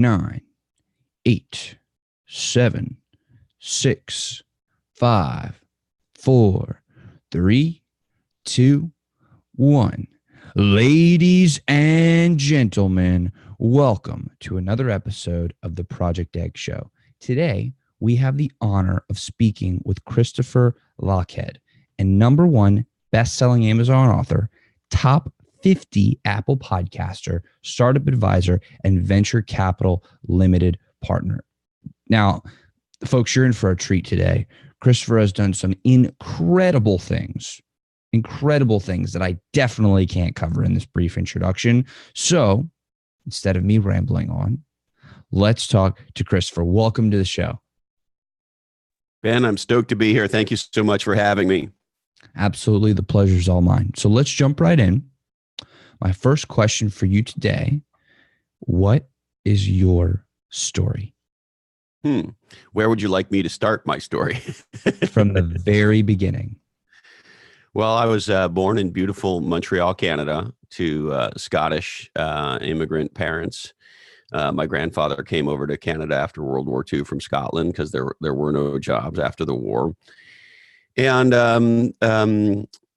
9, 8, 7, 6, 5, 4, 3, 2, 1. Ladies and gentlemen, welcome to another episode of the Project Egg Show. Today, we have the honor of speaking with Christopher Lochhead, a #1 best-selling Amazon author, top 50 Apple podcaster, startup advisor, and venture capital limited partner. Now, folks, you're in for a treat today. Christopher has done some incredible things that I definitely can't cover in this brief introduction. So instead of me rambling on, let's talk to Christopher. Welcome to the show. Ben, I'm stoked to be here. Thank you so much for having me. Absolutely. The pleasure's all mine. So let's jump right in. My first question for you today, what is your story? Where would you like me to start my story? From the very beginning. Well, I was born in beautiful Montreal, Canada, to Scottish immigrant parents. My grandfather came over to Canada after World War II from Scotland because there were no jobs after the war. And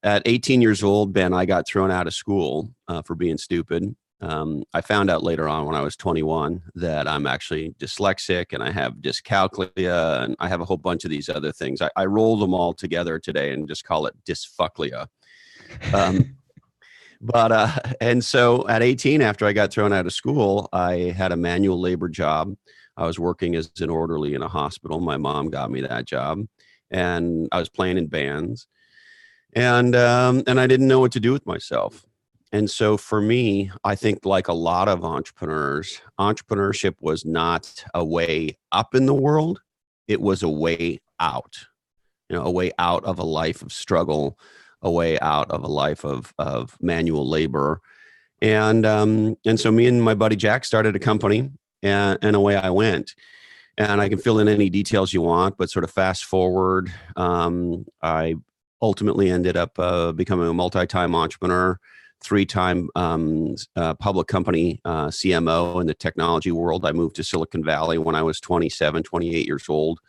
at 18 years old, Ben, I got thrown out of school for being stupid. I found out later on when I was 21 that I'm actually dyslexic and I have dyscalculia and I have a whole bunch of these other things. I roll them all together today and just call it dysfucklia. And so at 18, after I got thrown out of school, I had a manual labor job. I was working as an orderly in a hospital. My mom got me that job and I was playing in bands. And I didn't know what to do with myself. And so for me, I think like a lot of entrepreneurs, entrepreneurship was not a way up in the world. It was a way out, a way out of a life of struggle, a way out of a life of manual labor. And so me and my buddy Jack started a company and away I went. And I can fill in any details you want, but sort of fast forward, I ultimately ended up becoming a multi-time entrepreneur, 3-time public company CMO in the technology world. I moved to Silicon Valley when I was 28 years old.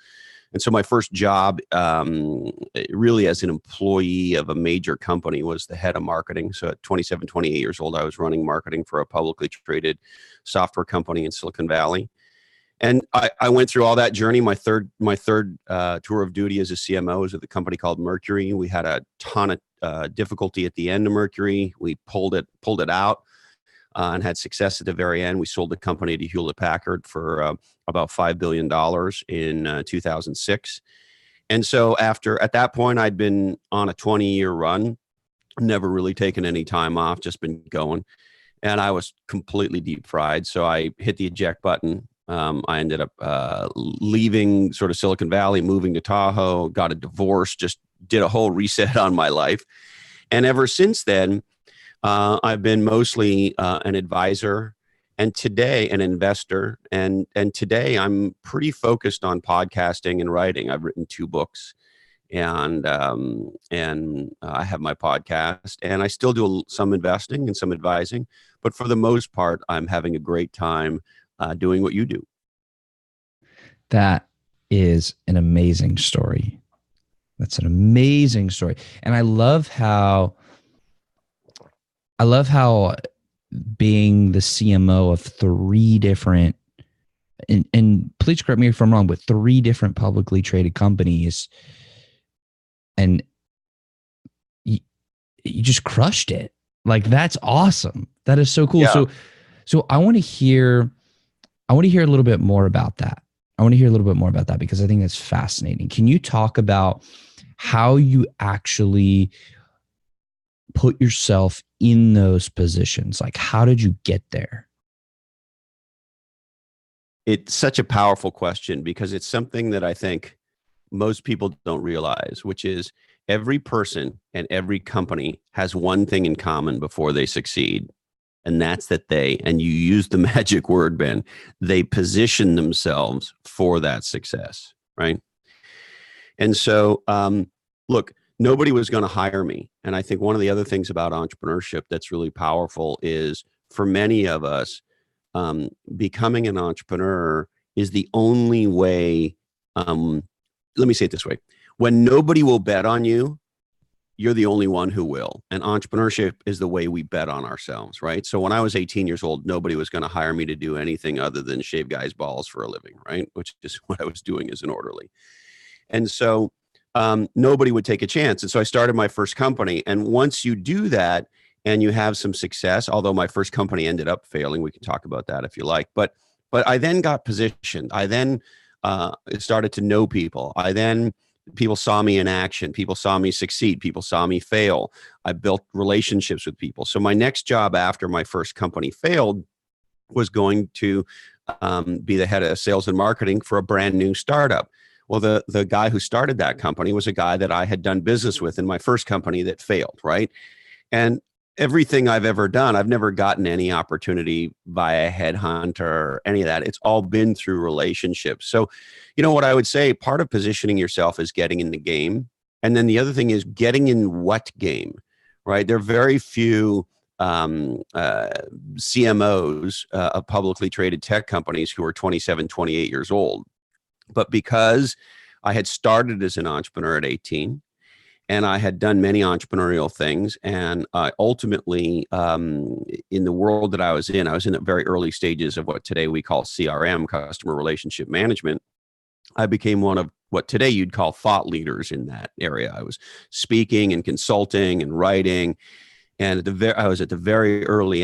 And so my first job really as an employee of a major company was the head of marketing. So at 28 years old, I was running marketing for a publicly traded software company in Silicon Valley. And I went through all that journey. My third tour of duty as a CMO was at the company called Mercury. We had a ton of difficulty at the end of Mercury. We pulled it out and had success at the very end. We sold the company to Hewlett-Packard for about $5 billion in 2006. And so at that point, I'd been on a 20-year run, never really taken any time off, just been going. And I was completely deep fried. So I hit the eject button. I ended up leaving sort of Silicon Valley, moving to Tahoe, got a divorce, just did a whole reset on my life. And ever since then, I've been mostly an advisor and today an investor. And today I'm pretty focused on podcasting and writing. I've written 2 books and I have my podcast and I still do some investing and some advising. But for the most part, I'm having a great time doing what you do. That is an amazing story. That's an amazing story. And I love how being the CMO of 3 different, and please correct me if I'm wrong, but 3 different publicly traded companies, and you just crushed it. Like, that's awesome. That is so cool. Yeah. So I want to hear a little bit more about that. Because I think that's fascinating. Can you talk about how you actually put yourself in those positions? Like, how did you get there? It's such a powerful question because it's something that I think most people don't realize, which is every person and every company has one thing in common before they succeed. And that's that and you use the magic word, Ben, they position themselves for that success, right? And so, look, nobody was going to hire me. And I think one of the other things about entrepreneurship that's really powerful is for many of us, becoming an entrepreneur is the only way. Let me say it this way. When nobody will bet on you, you're the only one who will. And entrepreneurship is the way we bet on ourselves, right? So when I was 18 years old, nobody was going to hire me to do anything other than shave guys' balls for a living, right? Which is what I was doing as an orderly. And so nobody would take a chance. And so I started my first company. And once you do that and you have some success, although my first company ended up failing, we can talk about that if you like. But I then got positioned. I then started to know people. People saw me in action. People saw me succeed. People saw me fail. I built relationships with people. So my next job after my first company failed was going to be the head of sales and marketing for a brand new startup. Well, the guy who started that company was a guy that I had done business with in my first company that failed, right? And everything I've ever done, I've never gotten any opportunity via headhunter or any of that. It's all been through relationships. So, what I would say, part of positioning yourself is getting in the game. And then the other thing is getting in what game, right? There are very few CMOs of publicly traded tech companies who are 27, 28 years old. But because I had started as an entrepreneur at 18, and I had done many entrepreneurial things. And ultimately, in the world that I was in the very early stages of what today we call CRM, customer relationship management. I became one of what today you'd call thought leaders in that area. I was speaking and consulting and writing. And I was at the very early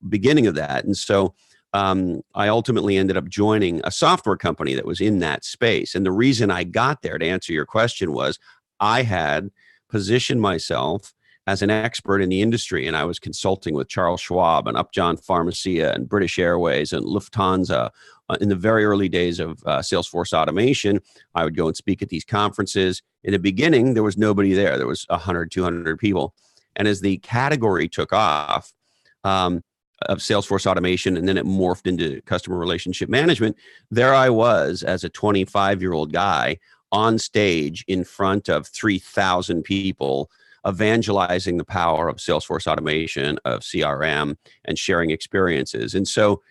beginning of that. And so I ultimately ended up joining a software company that was in that space. And the reason I got there, to answer your question, was I had positioned myself as an expert in the industry. And I was consulting with Charles Schwab and Upjohn Pharmacia and British Airways and Lufthansa. In the very early days of Salesforce automation, I would go and speak at these conferences. In the beginning, there was nobody there. There was 100, 200 people. And as the category took off, of Salesforce automation, and then it morphed into customer relationship management, there I was as a 25-year-old guy on stage in front of 3,000 people, evangelizing the power of Salesforce automation, of CRM, and sharing experiences. And so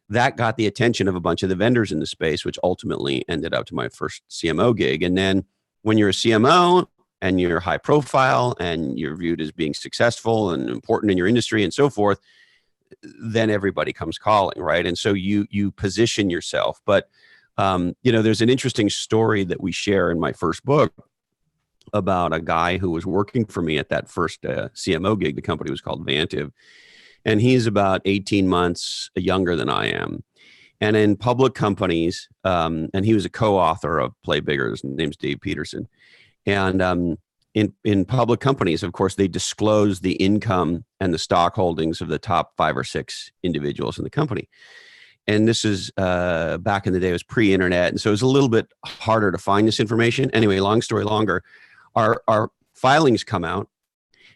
that got the attention of a bunch of the vendors in the space, which ultimately ended up to my first CMO gig. And then when you're a CMO and you're high profile and you're viewed as being successful and important in your industry and so forth, then everybody comes calling, right? And so you position yourself. But there's an interesting story that we share in my first book about a guy who was working for me at that first CMO gig. The company was called Vantive, and he's about 18 months younger than I am. And in public companies, and he was a co-author of Play Bigger. His name's Dave Peterson, and in public companies, of course, they disclose the income and the stock holdings of the top 5 or 6 individuals in the company. And this is back in the day, it was pre-internet. And so it was a little bit harder to find this information. Anyway, long story longer, our filings come out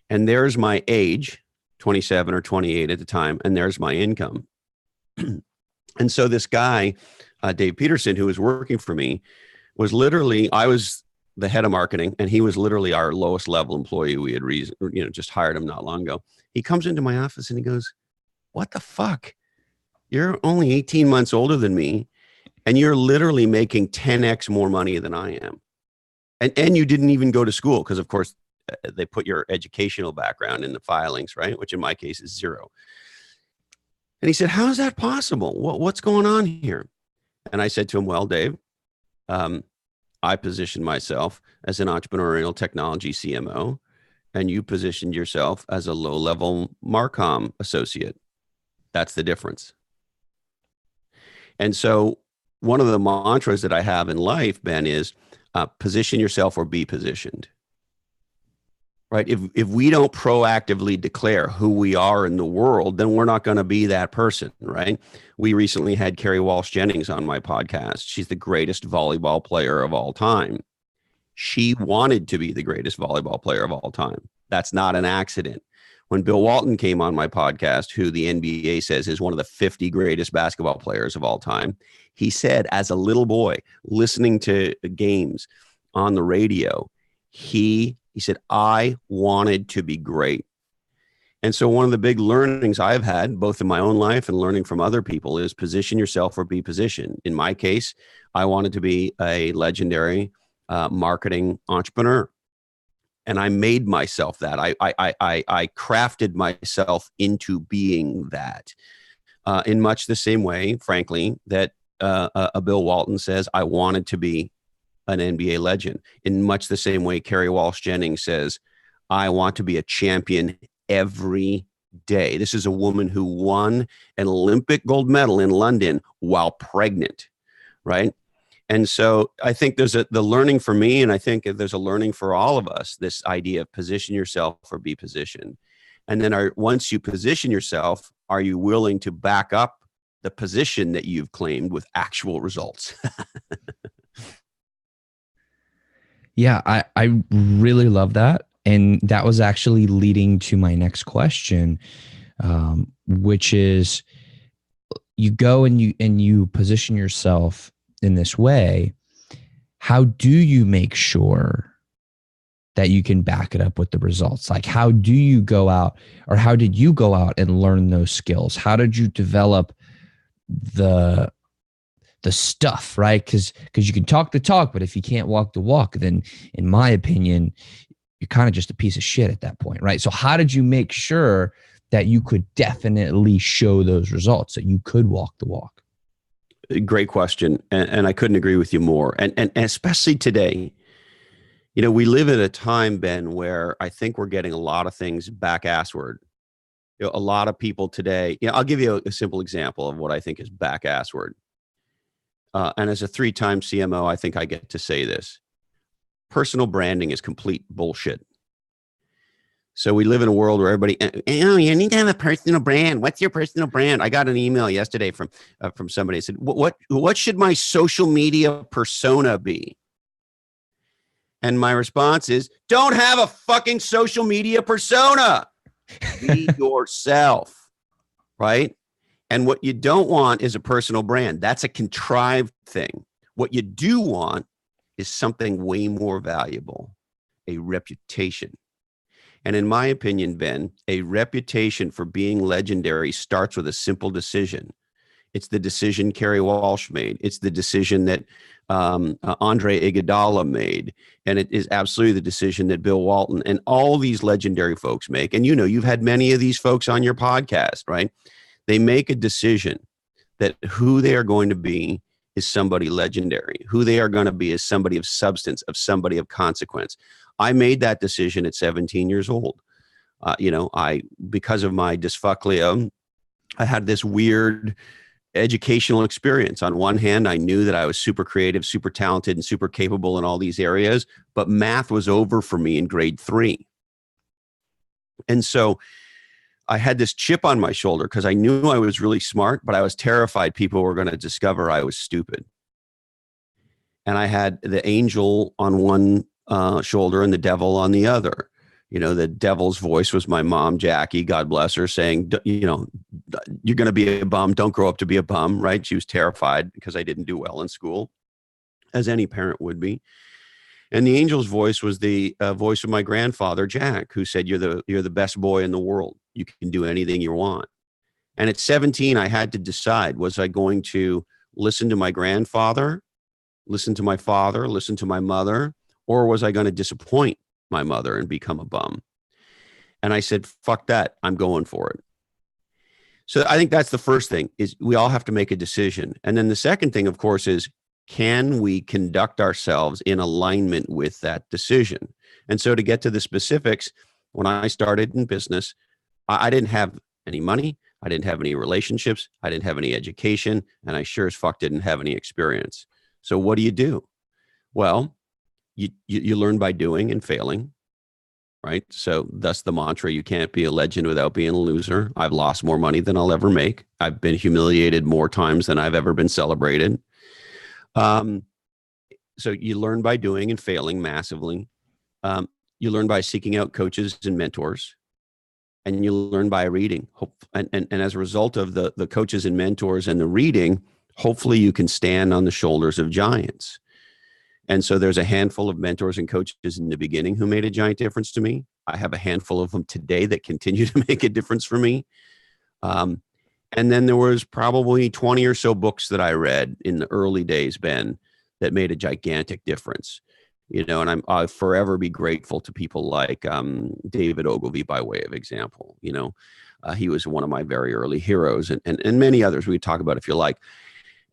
and there's my age, 27 or 28 at the time, and there's my income. And so this guy, Dave Peterson, who was working for me, was literally, I was the head of marketing, and he was literally our lowest level employee. We had just hired him not long ago. He comes into my office and he goes, "What the fuck? You're only 18 months older than me, and you're literally making 10x more money than I am. And you didn't even go to school," because of course they put your educational background in the filings, right? Which in my case is 0. And he said, "How is that possible? What's going on here?" And I said to him, "Well, Dave, I positioned myself as an entrepreneurial technology CMO, and you positioned yourself as a low-level Marcom associate. That's the difference." And so one of the mantras that I have in life, Ben, is position yourself or be positioned. Right? If we don't proactively declare who we are in the world, then we're not going to be that person, right? We recently had Carrie Walsh Jennings on my podcast. She's the greatest volleyball player of all time. She wanted to be the greatest volleyball player of all time. That's not an accident. When Bill Walton came on my podcast, who the NBA says is one of the 50 greatest basketball players of all time, he said as a little boy, listening to games on the radio, he said, "I wanted to be great." And so one of the big learnings I've had, both in my own life and learning from other people, is position yourself or be positioned. In my case, I wanted to be a legendary marketing entrepreneur. And I made myself that. I crafted myself into being that. In much the same way, frankly, that a Bill Walton says, I wanted to be an NBA legend. In much the same way, Kerry Walsh Jennings says, I want to be a champion every day. This is a woman who won an Olympic gold medal in London while pregnant, right? And so I think there's the learning for me, and I think there's a learning for all of us, this idea of position yourself or be positioned. And then once you position yourself, are you willing to back up the position that you've claimed with actual results? Yeah, I really love that. And that was actually leading to my next question, which is you go and you position yourself in this way. How do you make sure that you can back it up with the results? Like, how do you go out, or how did you go out and learn those skills? How did you develop the stuff, right? Because you can talk the talk, but if you can't walk the walk, then in my opinion, you're kind of just a piece of shit at that point, right? So how did you make sure that you could definitely show those results, that you could walk the walk? Great question. And I couldn't agree with you more. And especially today, we live at a time, Ben, where I think we're getting a lot of things back assward. A lot of people today, I'll give you a simple example of what I think is back assward. And as a 3-time CMO, I think I get to say this. Personal branding is complete bullshit. So we live in a world where everybody, you need to have a personal brand. What's your personal brand? I got an email yesterday from somebody. Said, what should my social media persona be? And my response is, don't have a fucking social media persona. Be yourself, right? And what you don't want is a personal brand. That's a contrived thing. What you do want is something way more valuable, a reputation. And in my opinion, Ben, a reputation for being legendary starts with a simple decision. It's the decision Kerry Walsh made. It's the decision that Andre Iguodala made. And it is absolutely the decision that Bill Walton and all these legendary folks make. And you've had many of these folks on your podcast, right? They make a decision that who they are going to be is somebody legendary. Who they are going to be is somebody of substance, of somebody of consequence. I made that decision at 17 years old. Because of my dysphaglia, I had this weird educational experience. On one hand, I knew that I was super creative, super talented, and super capable in all these areas, but math was over for me in grade 3. And so I had this chip on my shoulder because I knew I was really smart, but I was terrified people were going to discover I was stupid. And I had the angel on one shoulder and the devil on the other. The devil's voice was my mom, Jackie, God bless her, saying, you're going to be a bum. Don't grow up to be a bum, right? She was terrified because I didn't do well in school, as any parent would be. And the angel's voice was the voice of my grandfather, Jack, who said, you're the best boy in the world. You can do anything you want. And at 17, I had to decide, was I going to listen to my grandfather, listen to my father, listen to my mother, or was I going to disappoint my mother and become a bum? And I said, fuck that. I'm going for it. So I think that's the first thing, is we all have to make a decision. And then the second thing, of course, is, can we conduct ourselves in alignment with that decision? And so to get to the specifics, when I started in business, I didn't have any money. I didn't have any relationships. I didn't have any education. And I sure as fuck didn't have any experience. So what do? Well, you learn by doing and failing, right? So thus the mantra, you can't be a legend without being a loser. I've lost more money than I'll ever make. I've been humiliated more times than I've ever been celebrated. So you learn by doing and failing massively. You learn by seeking out coaches and mentors, and you learn by reading. And as a result of the coaches and mentors and the reading, hopefully you can stand on the shoulders of giants. And so there's a handful of mentors and coaches in the beginning who made a giant difference to me. I have a handful of them today that continue to make a difference for me. And then there was probably 20 or so books that I read in the early days, Ben, that made a gigantic difference. And I'll forever be grateful to people like David Ogilvy, by way of example. He was one of my very early heroes, and many others we talk about if you like.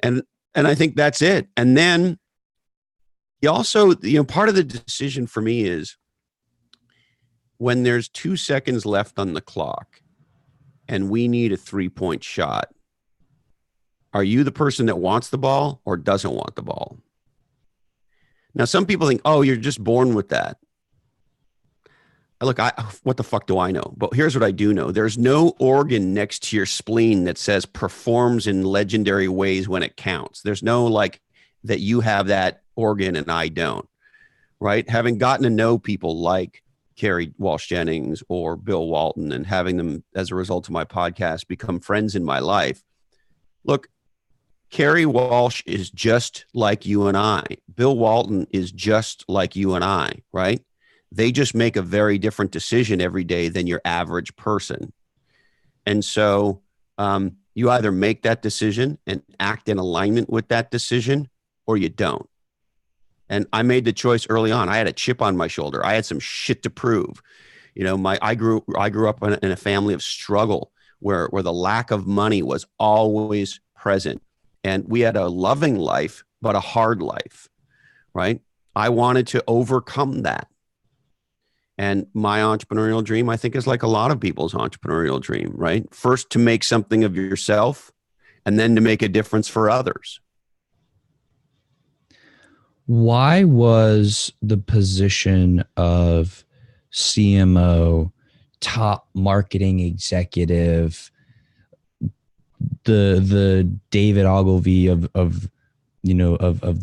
And I think that's it. And then you also, part of the decision for me is when there's 2 seconds left on the clock and we need a 3-point shot, are you the person that wants the ball or doesn't want the ball? Now, some people think, oh, you're just born with that. Look, what the fuck do I know? But here's what I do know. There's no organ next to your spleen that says performs in legendary ways when it counts. There's no like that you have that organ and I don't, right? Having gotten to know people like Carrie Walsh Jennings or Bill Walton and having them, as a result of my podcast, become friends in my life. Look, Carrie Walsh is just like you and I. Bill Walton is just like you and I, right? They just make a very different decision every day than your average person. And so you either make that decision and act in alignment with that decision or you don't. And I made the choice early on. I had a chip on my shoulder. I had some shit to prove. I grew up in a family of struggle where the lack of money was always present. And we had a loving life, but a hard life, right? I wanted to overcome that. And my entrepreneurial dream, I think, is like a lot of people's entrepreneurial dream, right? First to make something of yourself and then to make a difference for others. Why was the position of CMO, top marketing executive, the David Ogilvy of the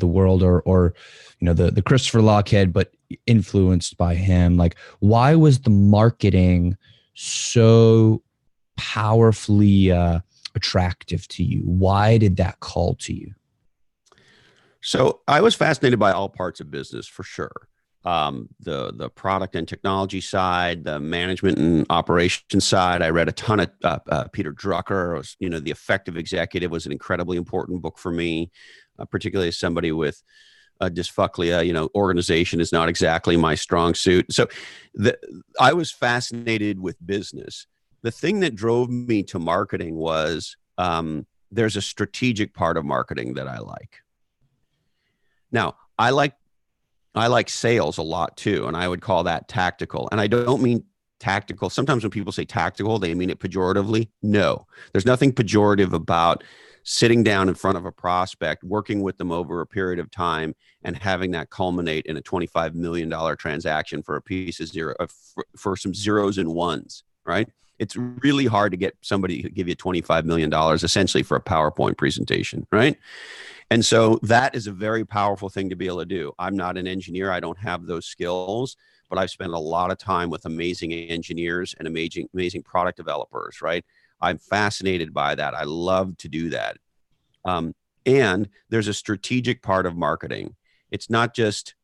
world, or the Christopher Lochhead, but influenced by him? Like, why was the marketing so powerfully attractive to you? Why did that call to you? So I was fascinated by all parts of business for sure. The product and technology side, the management and operations side. I read a ton of Peter Drucker. The Effective Executive was an incredibly important book for me, particularly as somebody with dysphaglia. Organization is not exactly my strong suit. So I was fascinated with business. The thing that drove me to marketing was there's a strategic part of marketing that I like. Now, I like sales a lot too, and I would call that tactical. And I don't mean tactical. Sometimes when people say tactical, they mean it pejoratively. No, there's nothing pejorative about sitting down in front of a prospect, working with them over a period of time, and having that culminate in a $25 million transaction for a piece of for some zeros and ones, right? It's really hard to get somebody to give you $25 million essentially for a PowerPoint presentation, right? And so that is a very powerful thing to be able to do. I'm not an engineer. I don't have those skills, but I've spent a lot of time with amazing engineers and amazing product developers, right? I'm fascinated by that. I love to do that. And there's a strategic part of marketing. It's not just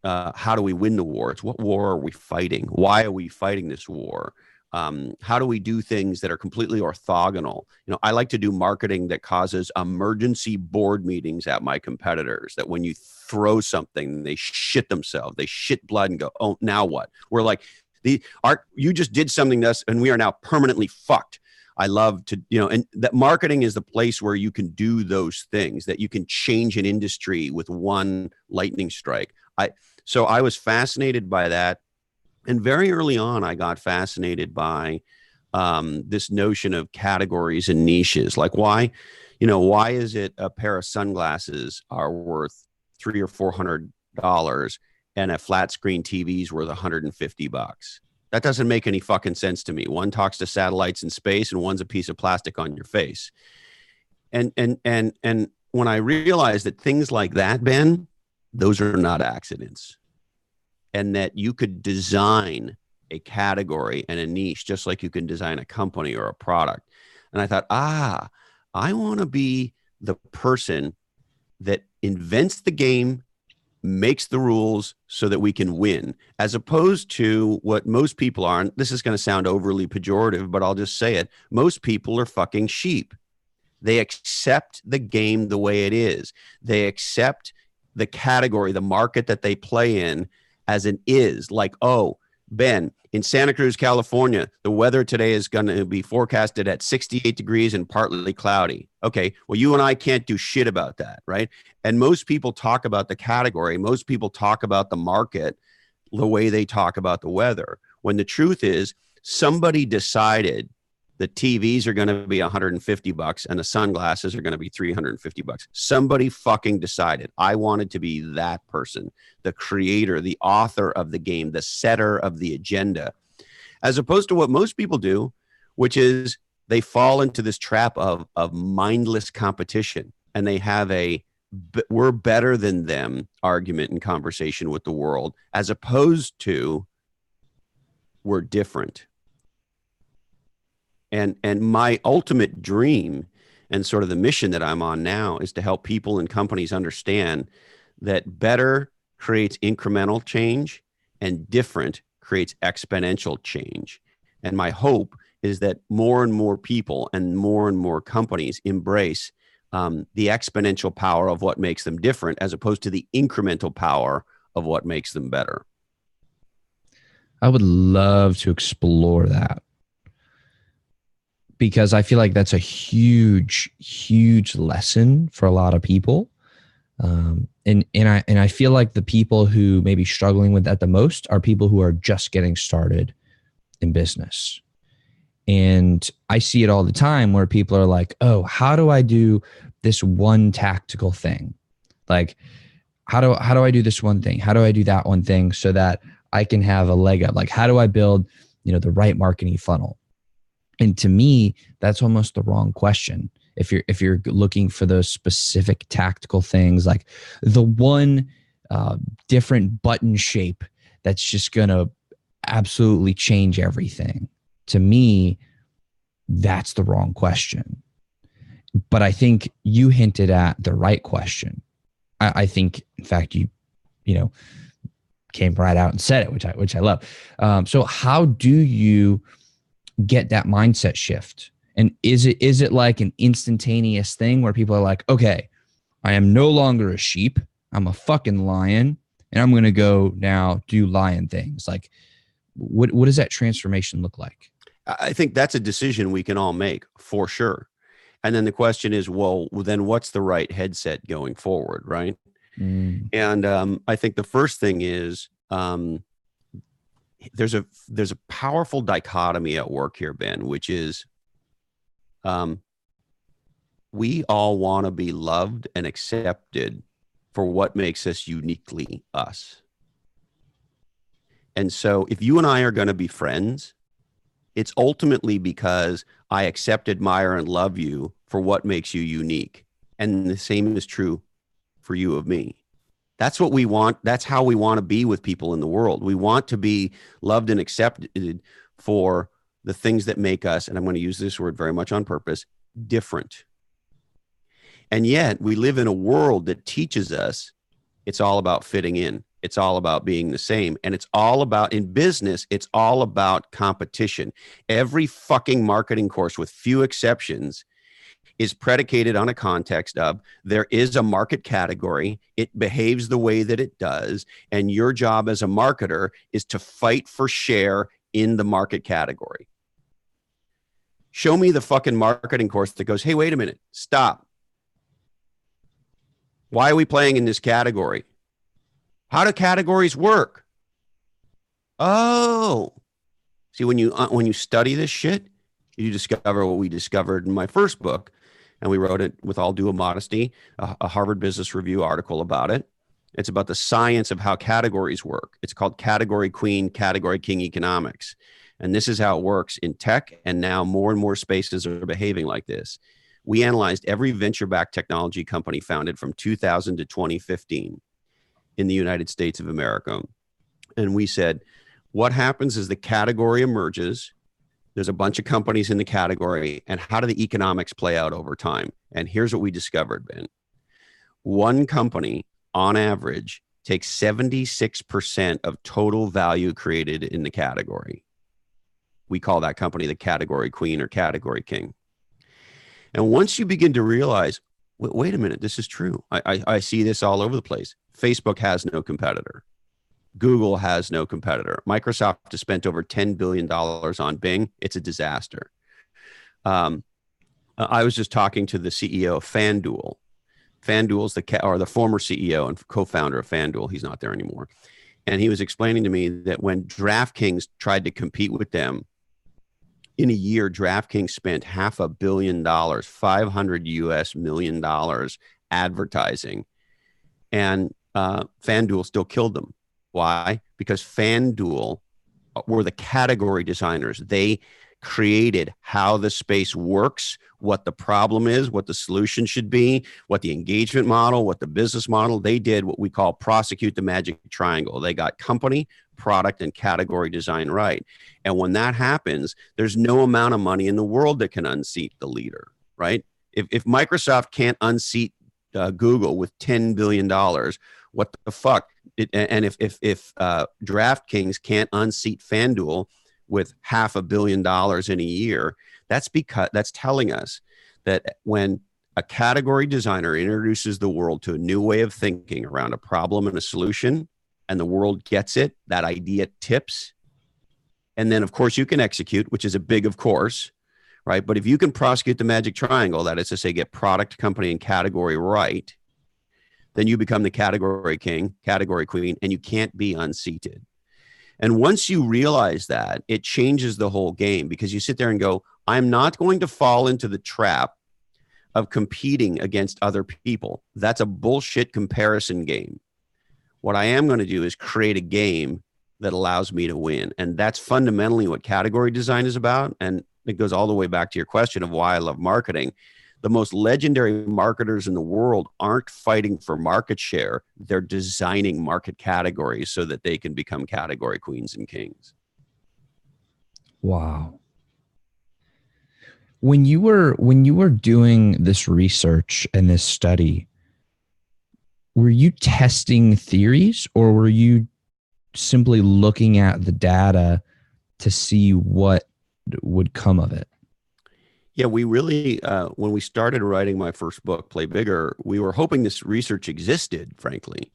how do we win the war? It's what war are we fighting? Why are we fighting this war? How do we do things that are completely orthogonal? I like to do marketing that causes emergency board meetings at my competitors, that when you throw something, they shit themselves, they shit blood and go, oh, now what? We're like, you just did something to us and we are now permanently fucked. I love to, and that marketing is the place where you can do those things, that you can change an industry with one lightning strike. So I was fascinated by that. And very early on, I got fascinated by this notion of categories and niches. Like why is it a pair of sunglasses are worth $300 or $400 and a flat screen TV is worth $150? That doesn't make any fucking sense to me. One talks to satellites in space and one's a piece of plastic on your face. And when I realized that things like that, Ben, those are not accidents. And that you could design a category and a niche just like you can design a company or a product. And I thought, I want to be the person that invents the game, makes the rules so that we can win, as opposed to what most people are. And this is going to sound overly pejorative, but I'll just say it. Most people are fucking sheep. They accept the game the way it is. They accept the category, the market that they play in as it is. Like, oh, Ben, in Santa Cruz, California, the weather today is going to be forecasted at 68 degrees and partly cloudy. Okay, well, you and I can't do shit about that, right? And most people talk about the category. Most people talk about the market the way they talk about the weather. When the truth is, somebody decided the TVs are going to be $150 and the sunglasses are going to be $350. Somebody fucking decided. I wanted to be that person, the creator, the author of the game, the setter of the agenda, as opposed to what most people do, which is they fall into this trap of mindless competition, and they have a we're better than them argument and conversation with the world, as opposed to we're different. And my ultimate dream and sort of the mission that I'm on now is to help people and companies understand that better creates incremental change and different creates exponential change. And my hope is that more and more people and more companies embrace the exponential power of what makes them different, as opposed to the incremental power of what makes them better. I would love to explore that, because I feel like that's a huge, huge lesson for a lot of people. And I feel like the people who may be struggling with that the most are people who are just getting started in business. And I see it all the time where people are like, oh, how do I do this one tactical thing? Like, how do I do this one thing? How do I do that one thing so that I can have a leg up? Like, how do I build, the right marketing funnel? And to me, that's almost the wrong question. If you're looking for those specific tactical things, like the one different button shape that's just going to absolutely change everything, to me, that's the wrong question. But I think you hinted at the right question. I think, in fact, you came right out and said it, which I love. So how do you get that mindset shift? And is it like an instantaneous thing where people are like, okay, I am no longer a sheep, I'm a fucking lion, and I'm going to go now do lion things? Like, what does that transformation look like? I think that's a decision we can all make, for sure. And then the question is, well, then what's the right headset going forward, right? And I think the first thing is, there's a powerful dichotomy at work here, Ben, which is we all want to be loved and accepted for what makes us uniquely us. And so if you and I are going to be friends, it's ultimately because I accept, admire, and love you for what makes you unique. And the same is true for you of me. That's what we want. That's how we want to be with people in the world. We want to be loved and accepted for the things that make us, and I'm going to use this word very much on purpose, different. And yet we live in a world that teaches us it's all about fitting in. It's all about being the same. And it's all about, in business, it's all about competition. Every fucking marketing course, with few exceptions, is predicated on a context of there is a market category, it behaves the way that it does, and your job as a marketer is to fight for share in the market category. Show me the fucking marketing course that goes, hey, wait a minute, stop. Why are we playing in this category? How do categories work? Oh, see, when you study this shit, you discover what we discovered in my first book. And we wrote it, with all due modesty, a Harvard Business Review article about it. It's about the science of how categories work. It's called Category Queen, Category King Economics. And this is how it works in tech. And now more and more spaces are behaving like this. We analyzed every venture-backed technology company founded from 2000 to 2015 in the United States of America. And we said, what happens as the category emerges? There's a bunch of companies in the category, and how do the economics play out over time? And here's what we discovered, Ben. One company, on average, takes 76% of total value created in the category. We call that company the category queen or category king. And once you begin to realize, wait a minute, this is true. I see this all over the place. Facebook has no competitor. Google has no competitor. Microsoft has spent over $10 billion on Bing. It's a disaster. I was just talking to the CEO of FanDuel. FanDuel's the former CEO and co-founder of FanDuel. He's not there anymore. And he was explaining to me that when DraftKings tried to compete with them, in a year, DraftKings spent $500 million, $500 million advertising. And FanDuel still killed them. Why? Because FanDuel were the category designers. They created how the space works, what the problem is, what the solution should be, what the engagement model, what the business model. They did what we call prosecute the magic triangle. They got company, product, and category design right. And when that happens, there's no amount of money in the world that can unseat the leader, right? If Microsoft can't unseat Google with $10 billion, what the fuck? And if DraftKings can't unseat FanDuel with $500 million in a year, that's telling us that when a category designer introduces the world to a new way of thinking around a problem and a solution, and the world gets it, that idea tips. And then, of course, you can execute, which is a big of course, right? But if you can prosecute the magic triangle, that is to say, get product, company, and category right, then you become the category king, category queen, and you can't be unseated. And once you realize that, it changes the whole game, because you sit there and go, I'm not going to fall into the trap of competing against other people. That's a bullshit comparison game. What I am going to do is create a game that allows me to win. And that's fundamentally what category design is about. And it goes all the way back to your question of why I love marketing. The most legendary marketers in the world aren't fighting for market share. They're designing market categories so that they can become category queens and kings. Wow. When you were doing this research and this study, were you testing theories, or were you simply looking at the data to see what would come of it? Yeah, we really, when we started writing my first book, Play Bigger, we were hoping this research existed, frankly.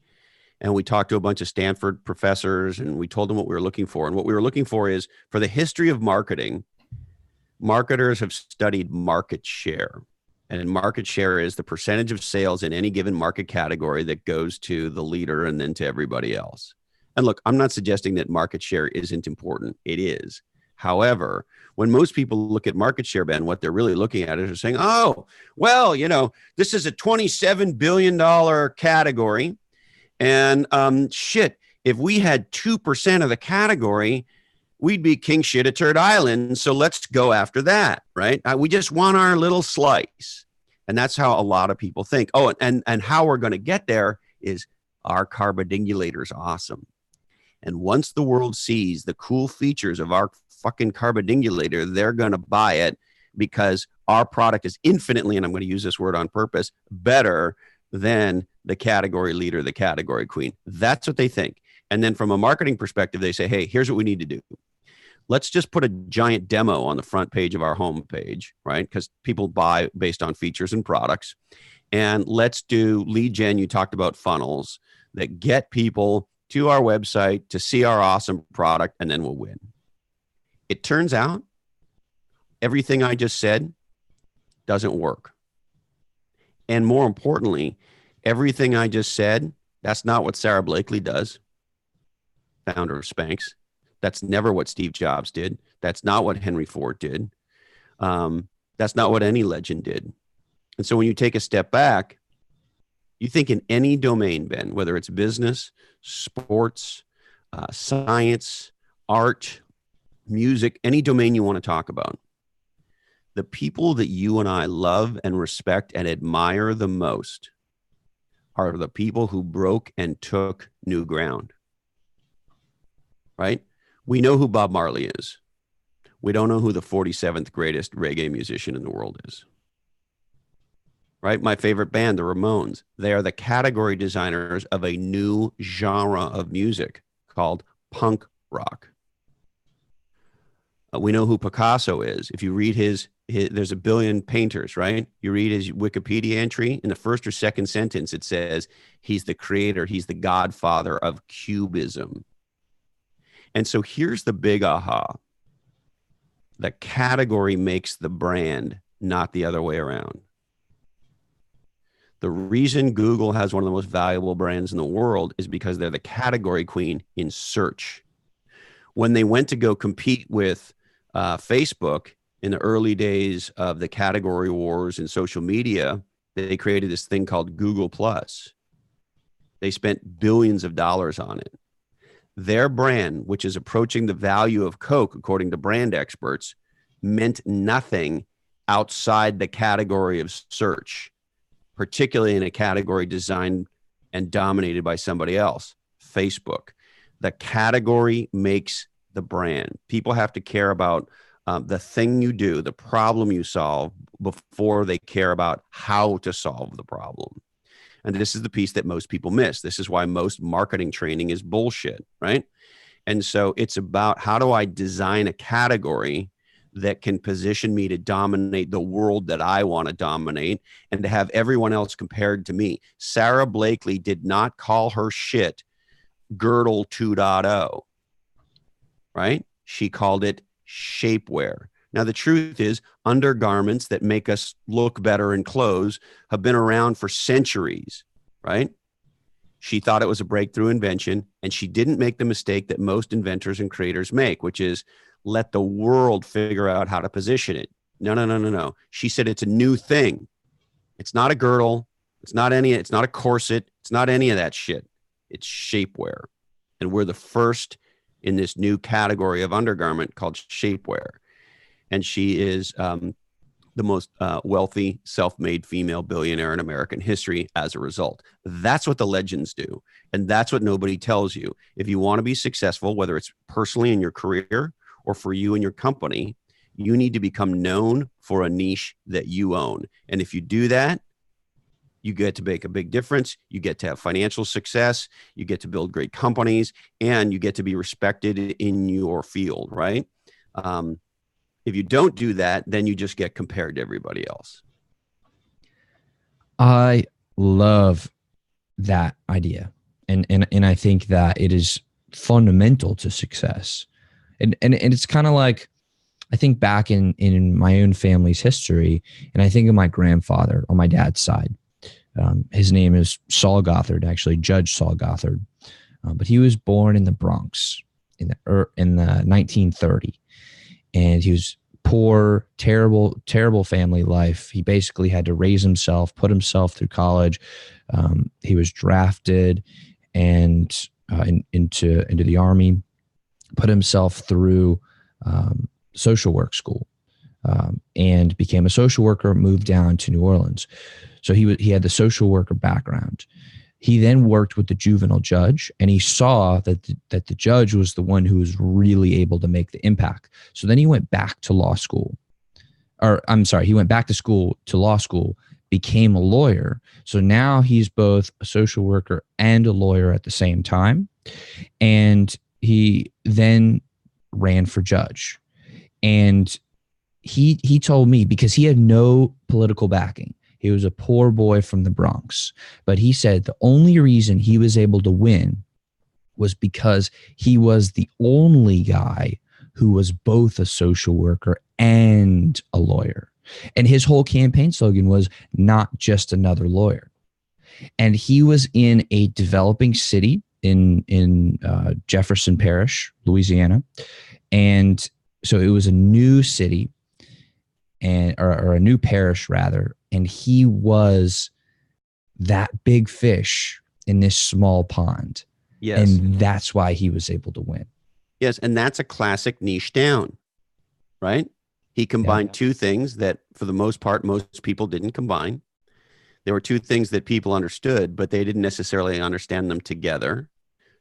And we talked to a bunch of Stanford professors, and we told them what we were looking for. And what we were looking for is, for the history of marketing, marketers have studied market share. And market share is the percentage of sales in any given market category that goes to the leader and then to everybody else. And look, I'm not suggesting that market share isn't important. It is. However, when most people look at market share, Ben, what they're really looking at is saying, oh, well, this is a $27 billion category. And shit, if we had 2% of the category, we'd be king shit at Turd Island. So let's go after that, right? We just want our little slice. And that's how a lot of people think. Oh, and how we're going to get there is our carbidingulator is awesome. And once the world sees the cool features of our fucking carbidingulator, they're going to buy it, because our product is infinitely, and I'm going to use this word on purpose, better than the category leader, the category queen. That's what they think. And then from a marketing perspective, they say, hey, here's what we need to do. Let's just put a giant demo on the front page of our homepage, right? Because people buy based on features and products. And let's do lead gen. You talked about funnels that get people to our website to see our awesome product, and then we'll win. It turns out everything I just said doesn't work. And more importantly, everything I just said, that's not what Sarah Blakely does, founder of Spanx. That's never what Steve Jobs did. That's not what Henry Ford did. That's not what any legend did. And so when you take a step back, you think in any domain, Ben, whether it's business, sports, science, art, music, any domain you want to talk about, the people that you and I love and respect and admire the most are the people who broke and took new ground, right? We know who Bob Marley is. We don't know who the 47th greatest reggae musician in the world is. right? My favorite band, the Ramones. They are the category designers of a new genre of music called punk rock. We know who Picasso is. If you read his, there's a billion painters, right? You read his Wikipedia entry in the first or second sentence, it says he's the creator, he's the godfather of Cubism. And so here's the big aha. The category makes the brand, not the other way around. The reason Google has one of the most valuable brands in the world is because they're the category queen in search. When they went to go compete with Facebook in the early days of the category wars in social media, they created this thing called Google Plus. They spent billions of dollars on it. Their brand, which is approaching the value of Coke, according to brand experts, meant nothing outside the category of search, particularly in a category designed and dominated by somebody else, Facebook. The category makes the brand. People have to care about the thing you do, the problem you solve, before they care about how to solve the problem. And this is the piece that most people miss. This is why most marketing training is bullshit, right? And so it's about, how do I design a category that can position me to dominate the world that I want to dominate and to have everyone else compared to me. Sarah Blakely did not call her shit Girdle 2.0, right? She called it shapewear. Now, the truth is, undergarments that make us look better in clothes have been around for centuries, right? She thought it was a breakthrough invention, and she didn't make the mistake that most inventors and creators make, which is let the world figure out how to position it. No. She said it's a new thing. It's not a girdle. It's not a corset. It's not any of that shit. It's shapewear. And we're the first in this new category of undergarment called shapewear. And she is the most wealthy, self-made female billionaire in American history as a result. That's what the legends do. And that's what nobody tells you. If you want to be successful, whether it's personally in your career or for you and your company, you need to become known for a niche that you own. And if you do that, you get to make a big difference. You get to have financial success. You get to build great companies, and you get to be respected in your field, right? If you don't do that, then you just get compared to everybody else. I love that idea. And I think that it is fundamental to success. And it's kind of like, I think back in my own family's history, and I think of my grandfather on my dad's side. His name is Saul Gotthard, actually, Judge Saul Gotthard. But he was born in the Bronx in the 1930. And he was poor, terrible family life. He basically had to raise himself, put himself through college. He was drafted and into the Army, put himself through social work school, and became a social worker, moved down to New Orleans. So he had the social worker background. He then worked with the juvenile judge, and he saw that the judge was the one who was really able to make the impact. So then he went back to law school, he went back to school to law school, became a lawyer. So now he's both a social worker and a lawyer at the same time. And he then ran for judge. And he told me, because he had no political backing, he was a poor boy from the Bronx, but he said the only reason he was able to win was because he was the only guy who was both a social worker and a lawyer. And his whole campaign slogan was not just another lawyer. And he was in a developing city in Jefferson Parish, Louisiana. And so it was a new city, or a new parish rather. And he was that big fish in this small pond. Yes. And that's why he was able to win. Yes. And that's a classic niche down, right? He combined two things that, for the most part, most people didn't combine. There were two things that people understood, but they didn't necessarily understand them together.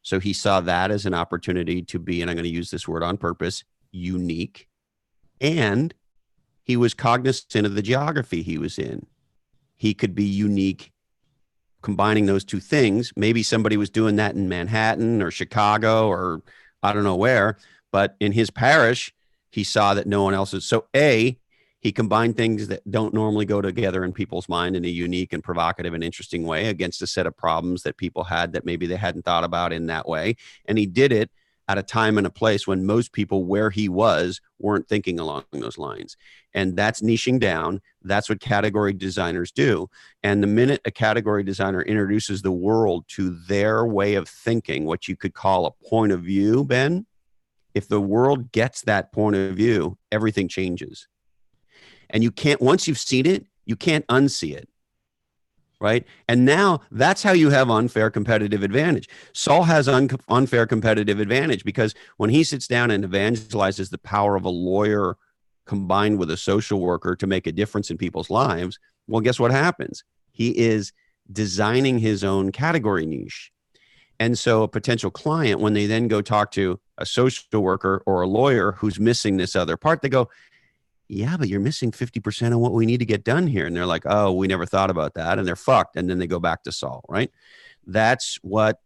So he saw that as an opportunity to be, and I'm going to use this word on purpose, unique. And he was cognizant of the geography he was in. he could be unique combining those two things. Maybe somebody was doing that in Manhattan or Chicago or I don't know where, but in his parish, he saw that no one else is. So he combined things that don't normally go together in people's mind in a unique and provocative and interesting way against a set of problems that people had that maybe they hadn't thought about in that way. And he did it at a time and a place when most people where he was weren't thinking along those lines. And that's niching down. That's what category designers do. And the minute a category designer introduces the world to their way of thinking, what you could call a point of view, Ben, if the world gets that point of view, everything changes. And you can't, once you've seen it, you can't unsee it. Right. And now that's how you have unfair competitive advantage. Saul has unfair competitive advantage because when he sits down and evangelizes the power of a lawyer combined with a social worker to make a difference in people's lives, well, guess what happens? He is designing his own category niche. And so a potential client, when they then go talk to a social worker or a lawyer who's missing this other part, they go, yeah, but you're missing 50% of what we need to get done here. And they're like, oh, we never thought about that. And they're fucked. And then they go back to Saul, right? That's what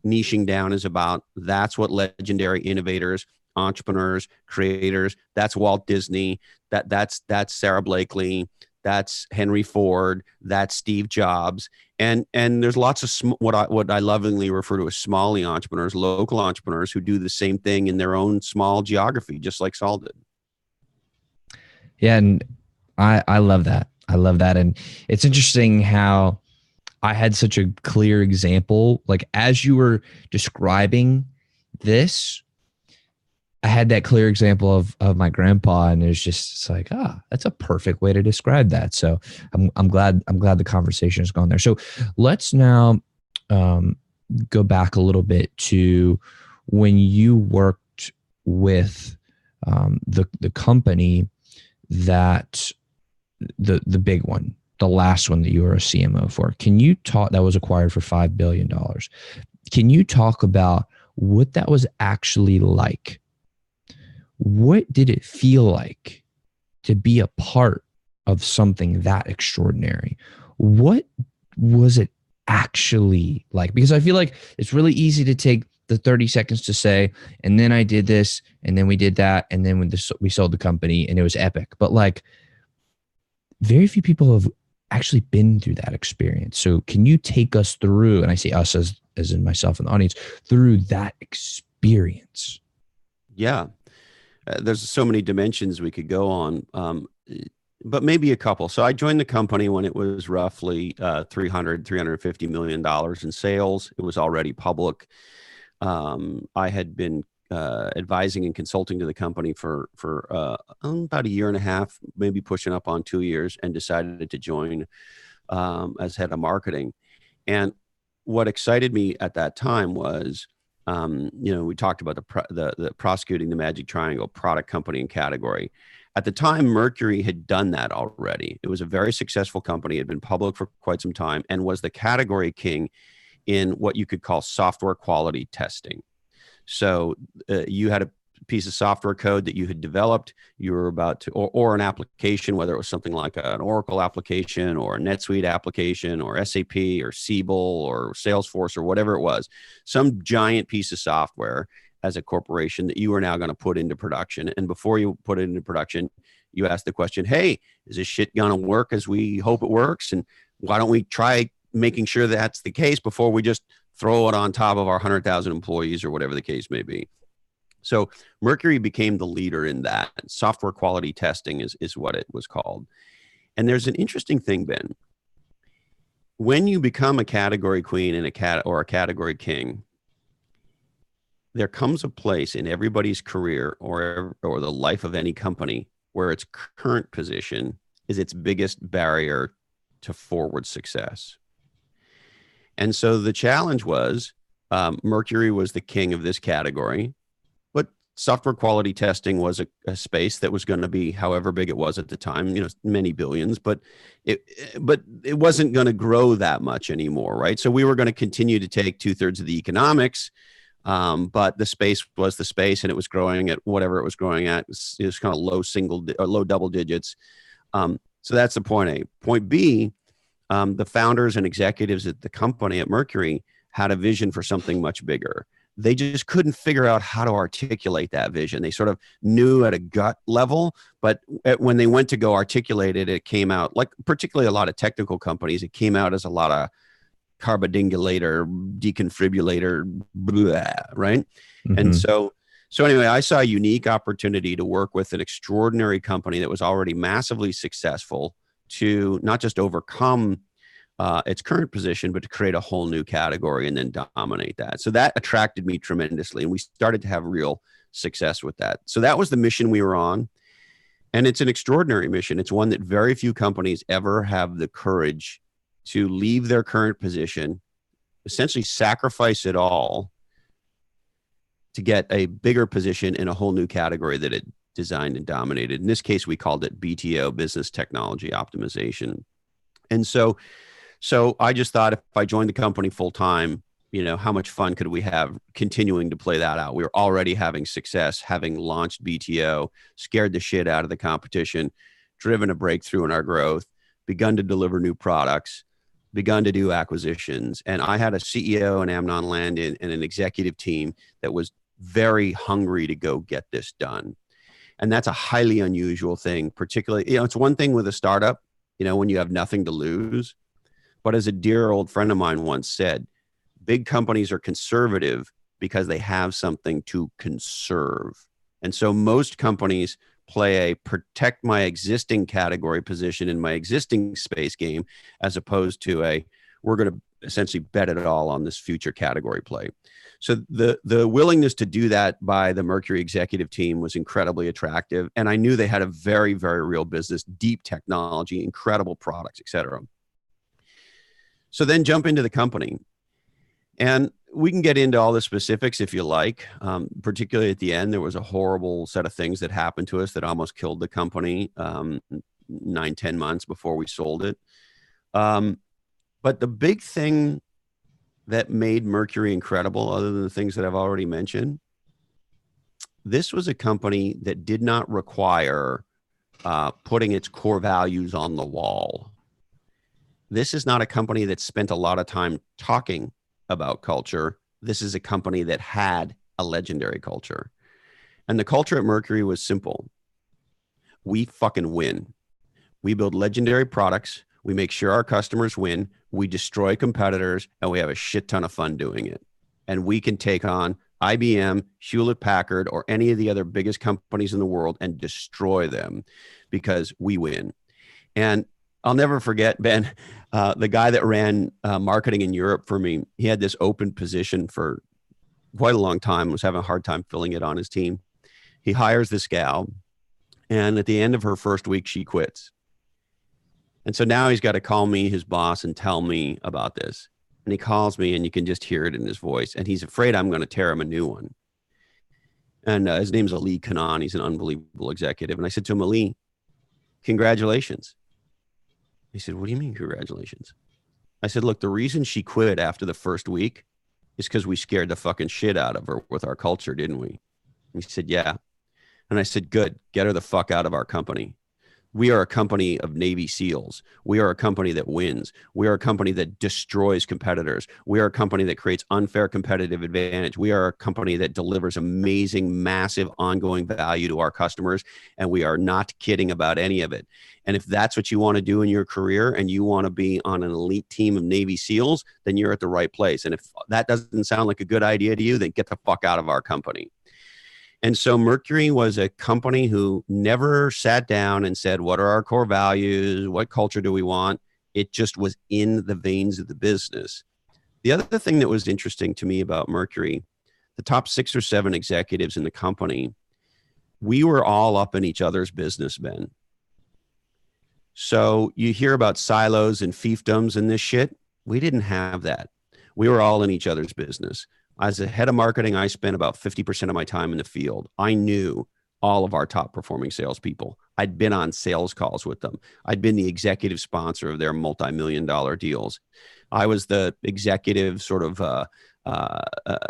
niching down is about. That's what legendary innovators, entrepreneurs, creators, that's Walt Disney, that's Sarah Blakely, that's Henry Ford, that's Steve Jobs. And there's lots of what I lovingly refer to as smally entrepreneurs, local entrepreneurs who do the same thing in their own small geography, just like Saul did. Yeah. And I love that. I love that. And it's interesting how I had such a clear example. Like as you were describing this, I had that clear example of my grandpa, and it's like, that's a perfect way to describe that. So I'm glad the conversation has gone there. So let's now go back a little bit to when you worked with the company that the big one, the last one that you were a CMO for. Can you talk, that was acquired for $5 billion. Can you talk about what that was actually like? What did it feel like to be a part of something that extraordinary? What was it actually like? Because I feel like it's really easy to take the 30 seconds to say, and then I did this, and then we did that, and then we sold the company, and it was epic. But like, very few people have actually been through that experience. So can you take us through, and I say us as in myself and the audience, through that experience? Yeah. There's so many dimensions we could go on, but maybe a couple. So I joined the company when it was roughly $350 million in sales. It was already public. I had been advising and consulting to the company for about a year and a half, maybe pushing up on 2 years, and decided to join as head of marketing. And what excited me at that time was, we talked about the prosecuting the magic triangle, product, company, and category. At the time, Mercury had done that already. It was a very successful company, had been public for quite some time, and was the category king in what you could call software quality testing. So you had a piece of software code that you had developed, you were about to, or an application, whether it was something like an Oracle application or a NetSuite application or SAP or Siebel or Salesforce or whatever it was, some giant piece of software as a corporation that you are now going to put into production. And before you put it into production, you ask the question, hey, is this shit going to work as we hope it works? And why don't we try making sure that's the case before we just throw it on top of our 100,000 employees or whatever the case may be? So Mercury became the leader in that. Software quality testing is what it was called. And there's an interesting thing, Ben. When you become a category queen and a category king, there comes a place in everybody's career or the life of any company where its current position is its biggest barrier to forward success. And so the challenge was, Mercury was the king of this category, but software quality testing was a space that was going to be however big it was at the time, many billions, but it wasn't going to grow that much anymore, right? So we were going to continue to take 2/3 of the economics, but the space was the space, and it was growing at whatever it was growing at. It was kind of low double digits. So that's the point A. Point B, the founders and executives at the company at Mercury had a vision for something much bigger. They just couldn't figure out how to articulate that vision. They sort of knew at a gut level, but when they went to go articulate it, it came out like, particularly a lot of technical companies, it came out as a lot of carbodingulator, deconfibulator, blah, right? Mm-hmm. And so anyway, I saw a unique opportunity to work with an extraordinary company that was already massively successful to not just overcome its current position, but to create a whole new category and then dominate that. So that attracted me tremendously. And we started to have real success with that. So that was the mission we were on. And it's an extraordinary mission. It's one that very few companies ever have the courage to leave their current position, essentially sacrifice it all to get a bigger position in a whole new category that it designed and dominated. In this case, we called it BTO, Business Technology Optimization. And so I just thought, if I joined the company full time, how much fun could we have continuing to play that out? We were already having success, having launched BTO, scared the shit out of the competition, driven a breakthrough in our growth, begun to deliver new products, begun to do acquisitions. And I had a CEO in Amnon Land and an executive team that was very hungry to go get this done. And that's a highly unusual thing, particularly, it's one thing with a startup, when you have nothing to lose. But as a dear old friend of mine once said, big companies are conservative because they have something to conserve. And so most companies play a protect my existing category position in my existing space game, as opposed to we're going to essentially bet it all on this future category play. So the willingness to do that by the Mercury executive team was incredibly attractive. And I knew they had a very, very real business, deep technology, incredible products, et cetera. So then jump into the company. And we can get into all the specifics if you like. Particularly at the end, there was a horrible set of things that happened to us that almost killed the company 9-10 months before we sold it. But the big thing that made Mercury incredible, other than the things that I've already mentioned, this was a company that did not require putting its core values on the wall. This is not a company that spent a lot of time talking about culture. This is a company that had a legendary culture. And the culture at Mercury was simple. We fucking win. We build legendary products. We make sure our customers win. We destroy competitors, and we have a shit ton of fun doing it. And we can take on IBM, Hewlett-Packard, or any of the other biggest companies in the world and destroy them because we win. And I'll never forget, Ben, the guy that ran marketing in Europe for me. He had this open position for quite a long time, was having a hard time filling it on his team. He hires this gal, and at the end of her first week, she quits. And so now he's got to call me, his boss, and tell me about this. And he calls me, and you can just hear it in his voice. And he's afraid I'm going to tear him a new one. And his name's Ali Kanan. He's an unbelievable executive. And I said to him, Ali, congratulations. He said, what do you mean, congratulations? I said, look, the reason she quit after the first week is because we scared the fucking shit out of her with our culture, didn't we? And he said, yeah. And I said, good, get her the fuck out of our company. We are a company of Navy SEALs. We are a company that wins. We are a company that destroys competitors. We are a company that creates unfair competitive advantage. We are a company that delivers amazing, massive, ongoing value to our customers, and we are not kidding about any of it. And if that's what you want to do in your career and you want to be on an elite team of Navy SEALs, then you're at the right place. And if that doesn't sound like a good idea to you, then get the fuck out of our company. And so Mercury was a company who never sat down and said, what are our core values? What culture do we want? It just was in the veins of the business. The other thing that was interesting to me about Mercury, the top 6 or 7 executives in the company, we were all up in each other's business, Ben. So you hear about silos and fiefdoms and this shit. We didn't have that. We were all in each other's business. As a head of marketing, I spent about 50% of my time in the field. I knew all of our top performing salespeople. I'd been on sales calls with them. I'd been the executive sponsor of their multi-million-dollar deals. I was the executive sort of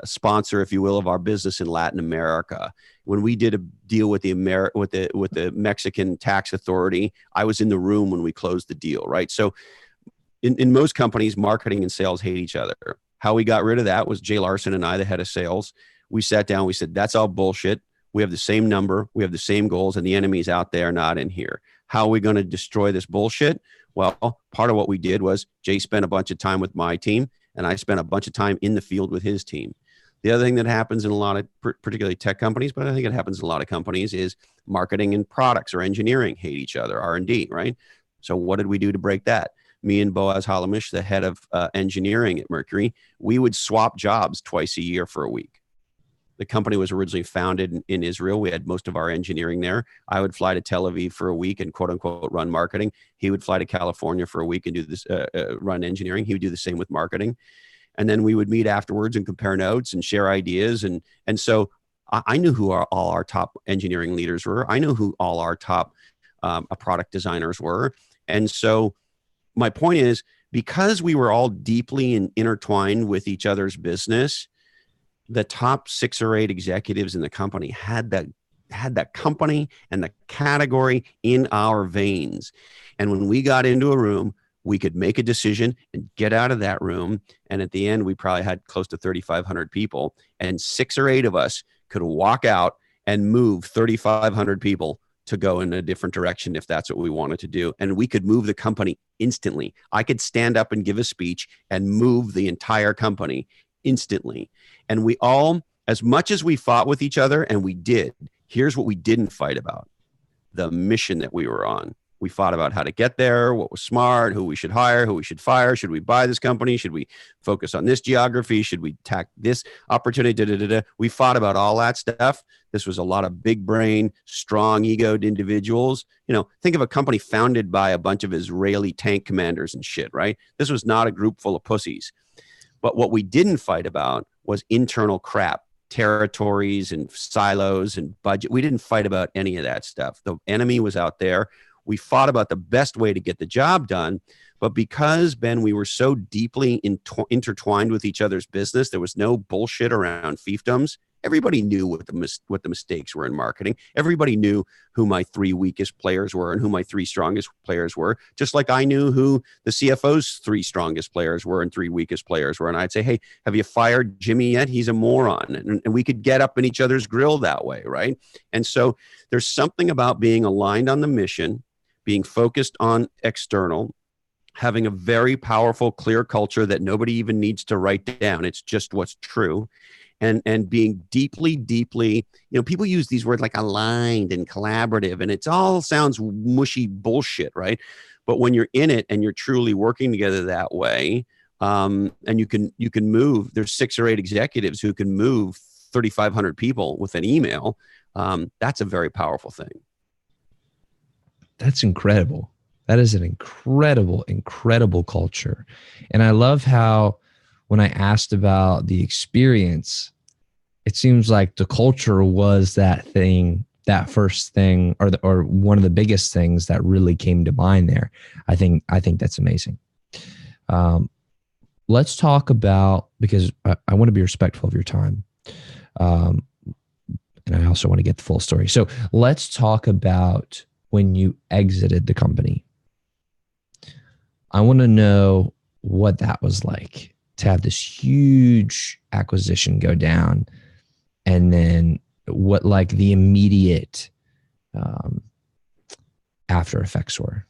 sponsor, if you will, of our business in Latin America. When we did a deal with the Mexican tax authority, I was in the room when we closed the deal, right? So in most companies, marketing and sales hate each other. How we got rid of that was Jay Larson and I, the head of sales. We sat down, we said, that's all bullshit. We have the same number, we have the same goals, and the enemy's out there, not in here. How are we going to destroy this bullshit? Well, part of what we did was Jay spent a bunch of time with my team, and I spent a bunch of time in the field with his team. The other thing that happens in a lot of, particularly tech companies, but I think it happens in a lot of companies, is marketing and products or engineering hate each other, R&D, right? So what did we do to break that? Me and Boaz Halamish, the head of engineering at Mercury, we would swap jobs twice a year for a week. The company was originally founded in Israel. We had most of our engineering there. I would fly to Tel Aviv for a week and quote unquote run marketing. He would fly to California for a week and do this, run engineering. He would do the same with marketing. And then we would meet afterwards and compare notes and share ideas. And so I knew who all our top engineering leaders were. I knew who all our top product designers were. And so my point is, because we were all deeply intertwined with each other's business, the top 6 or 8 executives in the company had that company and the category in our veins. And when we got into a room, we could make a decision and get out of that room. And at the end, we probably had close to 3,500 people, and 6 or 8 of us could walk out and move 3,500 people to go in a different direction if that's what we wanted to do. And we could move the company instantly. I could stand up and give a speech and move the entire company instantly. And we all, as much as we fought with each other, and we did, here's what we didn't fight about: the mission that we were on. We fought about how to get there, what was smart, who we should hire, who we should fire. Should we buy this company? Should we focus on this geography? Should we attack this opportunity? We fought about all that stuff. This was a lot of big brain, strong egoed individuals. You know, think of a company founded by a bunch of Israeli tank commanders and shit, right? This was not a group full of pussies. But what we didn't fight about was internal crap, territories and silos and budget. We didn't fight about any of that stuff. The enemy was out there. We fought about the best way to get the job done. But because, Ben, we were so deeply intertwined with each other's business, there was no bullshit around fiefdoms. Everybody knew what the mistakes were in marketing. Everybody knew who my 3 weakest players were and who my 3 strongest players were, just like I knew who the CFO's 3 strongest players were and 3 weakest players were. And I'd say, hey, have you fired Jimmy yet? He's a moron. And we could get up in each other's grill that way, right? And so there's something about being aligned on the mission, being focused on external, having a very powerful, clear culture that nobody even needs to write down. It's just what's true. And being deeply, you know, people use these words like aligned and collaborative, and it all sounds mushy bullshit, right? But when you're in it and you're truly working together that way, and you can move, there's 6 or 8 executives who can move 3,500 people with an email. That's a very powerful thing. That's incredible. That is an incredible culture. And I love how, when I asked about the experience, it seems like the culture was that thing, that first thing, or one of the biggest things that really came to mind there. I think that's amazing. Let's talk about, because I want to be respectful of your time. And I also want to get the full story. So let's talk about when you exited the company. I want to know what that was like, to have this huge acquisition go down, and then what like the immediate after effects were.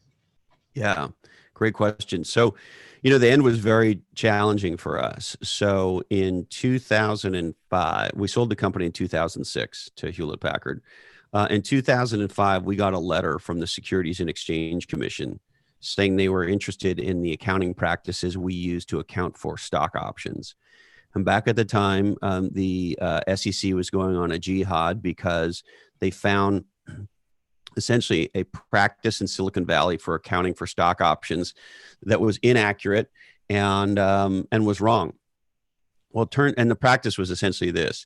Yeah, great question. So, you know, the end was very challenging for us. So in 2005, we sold the company in 2006 to Hewlett-Packard. In 2005, we got a letter from the Securities and Exchange Commission saying they were interested in the accounting practices we use to account for stock options. And back at the time, the SEC was going on a jihad because they found essentially a practice in Silicon Valley for accounting for stock options that was inaccurate and was wrong. Well, the practice was essentially this.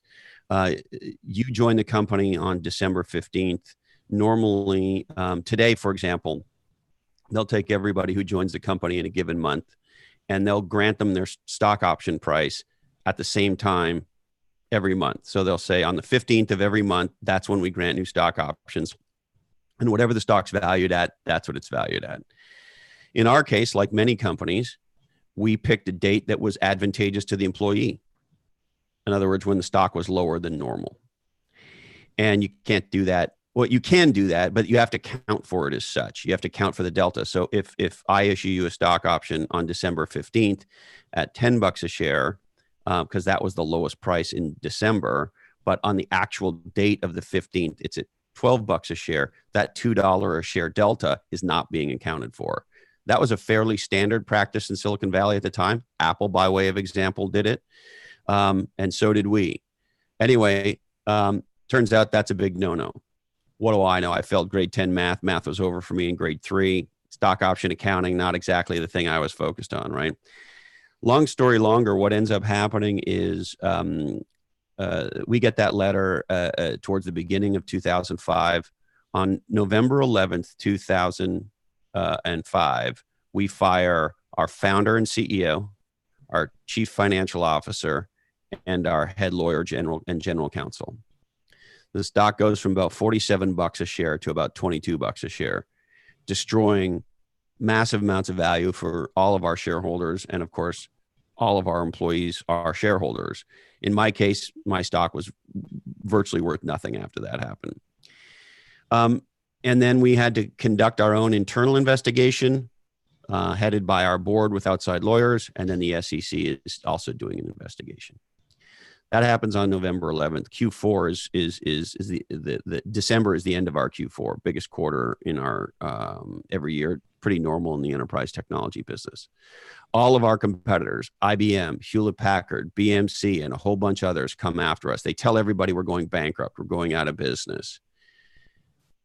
You join the company on December 15th. Normally, today, for example, they'll take everybody who joins the company in a given month, and they'll grant them their stock option price at the same time every month. So they'll say on the 15th of every month, that's when we grant new stock options. And whatever the stock's valued at, that's what it's valued at. In our case, like many companies, we picked a date that was advantageous to the employee. In other words, when the stock was lower than normal. And you can't do that. Well, you can do that, but you have to count for it as such. You have to count for the delta. So if I issue you a stock option on December 15th at $10 a share, because that was the lowest price in December, but on the actual date of the 15th, it's at $12 a share, that $2 a share delta is not being accounted for. That was a fairly standard practice in Silicon Valley at the time. Apple, by way of example, did it. And so did we. Anyway, turns out that's a big no-no. What do I know? I failed grade 10 math. Math was over for me in grade 3. Stock option accounting, not exactly the thing I was focused on, right? Long story longer, what ends up happening is we get that letter towards the beginning of 2005. On November 11th, 2005, we fire our founder and CEO, our chief financial officer, and our head lawyer general counsel. The stock goes from about $47 a share to about $22 a share, destroying massive amounts of value for all of our shareholders. And of course, all of our employees are shareholders. In my case, my stock was virtually worth nothing after that happened. And then we had to conduct our own internal investigation, headed by our board with outside lawyers. And then the SEC is also doing an investigation. That happens on November 11th. Q4 is the December is the end of our Q4, biggest quarter in our every year, pretty normal in the enterprise technology business. All of our competitors, IBM, Hewlett-Packard, BMC, and a whole bunch of others come after us. They tell everybody we're going bankrupt, we're going out of business.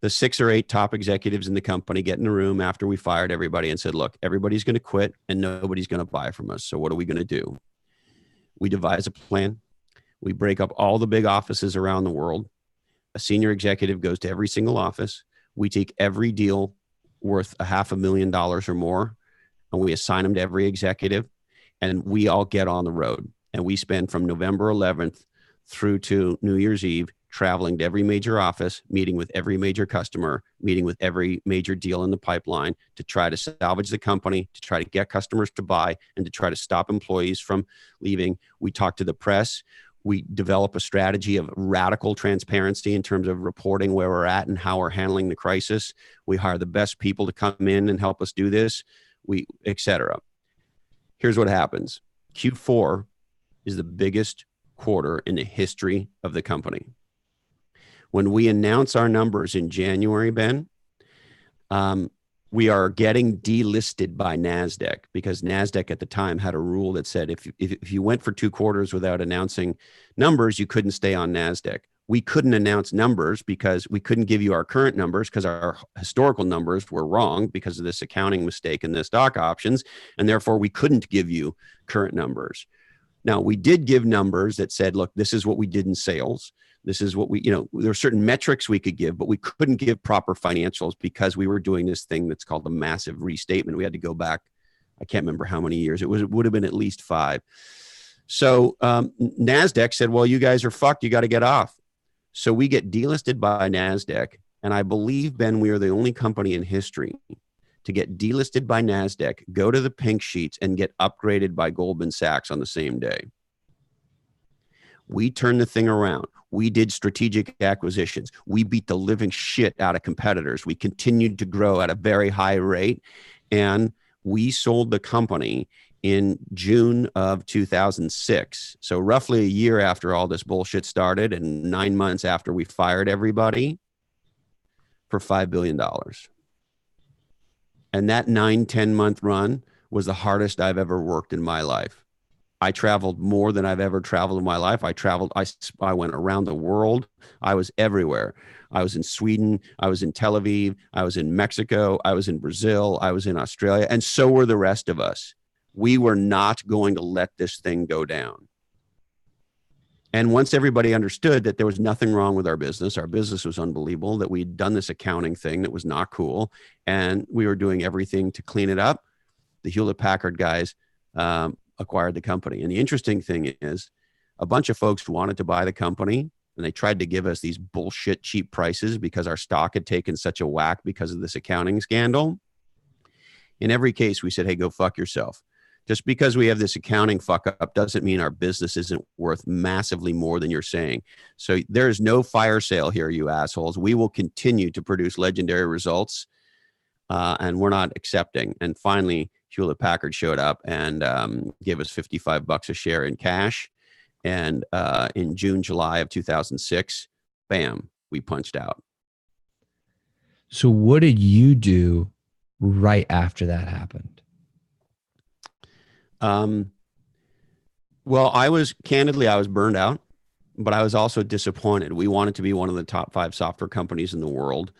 The 6 or 8 top executives in the company get in a room after we fired everybody and said, look, everybody's going to quit and nobody's going to buy from us. So what are we going to do? We devise a plan. We break up all the big offices around the world. A senior executive goes to every single office. We take every deal worth $500,000 or more, and we assign them to every executive, and we all get on the road. And we spend from November 11th through to New Year's Eve traveling to every major office, meeting with every major customer, meeting with every major deal in the pipeline to try to salvage the company, to try to get customers to buy, and to try to stop employees from leaving. We talk to the press. We develop a strategy of radical transparency in terms of reporting where we're at and how we're handling the crisis. We hire the best people to come in and help us do this, et cetera. Here's what happens. Q4 is the biggest quarter in the history of the company. When we announce our numbers in January, Ben, we are getting delisted by NASDAQ because NASDAQ at the time had a rule that said if you went for 2 quarters without announcing numbers, you couldn't stay on NASDAQ. We couldn't announce numbers because we couldn't give you our current numbers because our historical numbers were wrong because of this accounting mistake in the stock options. And therefore, we couldn't give you current numbers. Now, we did give numbers that said, look, this is what we did in sales. This is what there were certain metrics we could give, but we couldn't give proper financials because we were doing this thing that's called a massive restatement. We had to go back, I can't remember how many years. It would have been at least 5. So NASDAQ said, well, you guys are fucked. You got to get off. So we get delisted by NASDAQ. And I believe, Ben, we are the only company in history to get delisted by NASDAQ, go to the pink sheets, and get upgraded by Goldman Sachs on the same day. We turned the thing around. We did strategic acquisitions. We beat the living shit out of competitors. We continued to grow at a very high rate. And we sold the company in June of 2006. So roughly a year after all this bullshit started and 9 months after we fired everybody, for $5 billion. And that 9-10 month run was the hardest I've ever worked in my life. I traveled more than I've ever traveled in my life. I went around the world. I was everywhere. I was in Sweden. I was in Tel Aviv. I was in Mexico. I was in Brazil. I was in Australia. And so were the rest of us. We were not going to let this thing go down. And once everybody understood that there was nothing wrong with our business was unbelievable, that we'd done this accounting thing that was not cool, and we were doing everything to clean it up, the Hewlett-Packard guys acquired the company. And the interesting thing is a bunch of folks wanted to buy the company, and they tried to give us these bullshit cheap prices because our stock had taken such a whack because of this accounting scandal. In every case, we said, hey, go fuck yourself. Just because we have this accounting fuck up doesn't mean our business isn't worth massively more than you're saying. So there's no fire sale here, you assholes. We will continue to produce legendary results, and we're not accepting. And finally, Hewlett-Packard showed up and gave us $55 a share in cash. And in June, July of 2006, bam, we punched out. So what did you do right after that happened? Well, I was burned out, but I was also disappointed. We wanted to be one of the top 5 software companies in the world.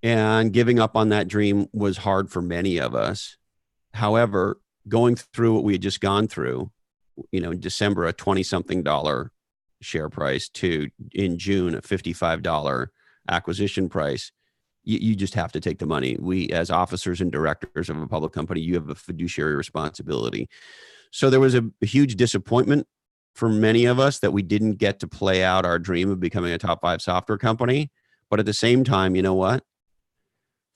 And giving up on that dream was hard for many of us. However, going through what we had just gone through, in December, a 20-something dollar share price to in June, a $55 acquisition price, you just have to take the money. We, as officers and directors of a public company, you have a fiduciary responsibility. So there was a huge disappointment for many of us that we didn't get to play out our dream of becoming a top 5 software company. But at the same time, you know what?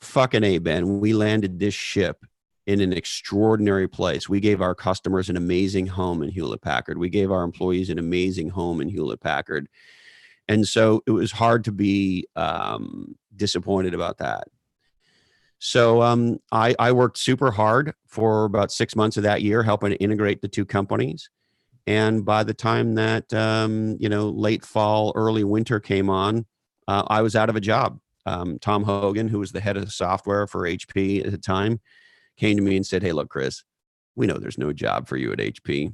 Fucking A, Ben, we landed this ship in an extraordinary place. We gave our customers an amazing home in Hewlett-Packard. We gave our employees an amazing home in Hewlett-Packard. And so it was hard to be disappointed about that. So I worked super hard for about 6 months of that year, helping to integrate the two companies. And by the time that, late fall, early winter came on, I was out of a job. Tom Hogan, who was the head of the software for HP at the time, came to me and said, hey, look, Chris, we know there's no job for you at HP.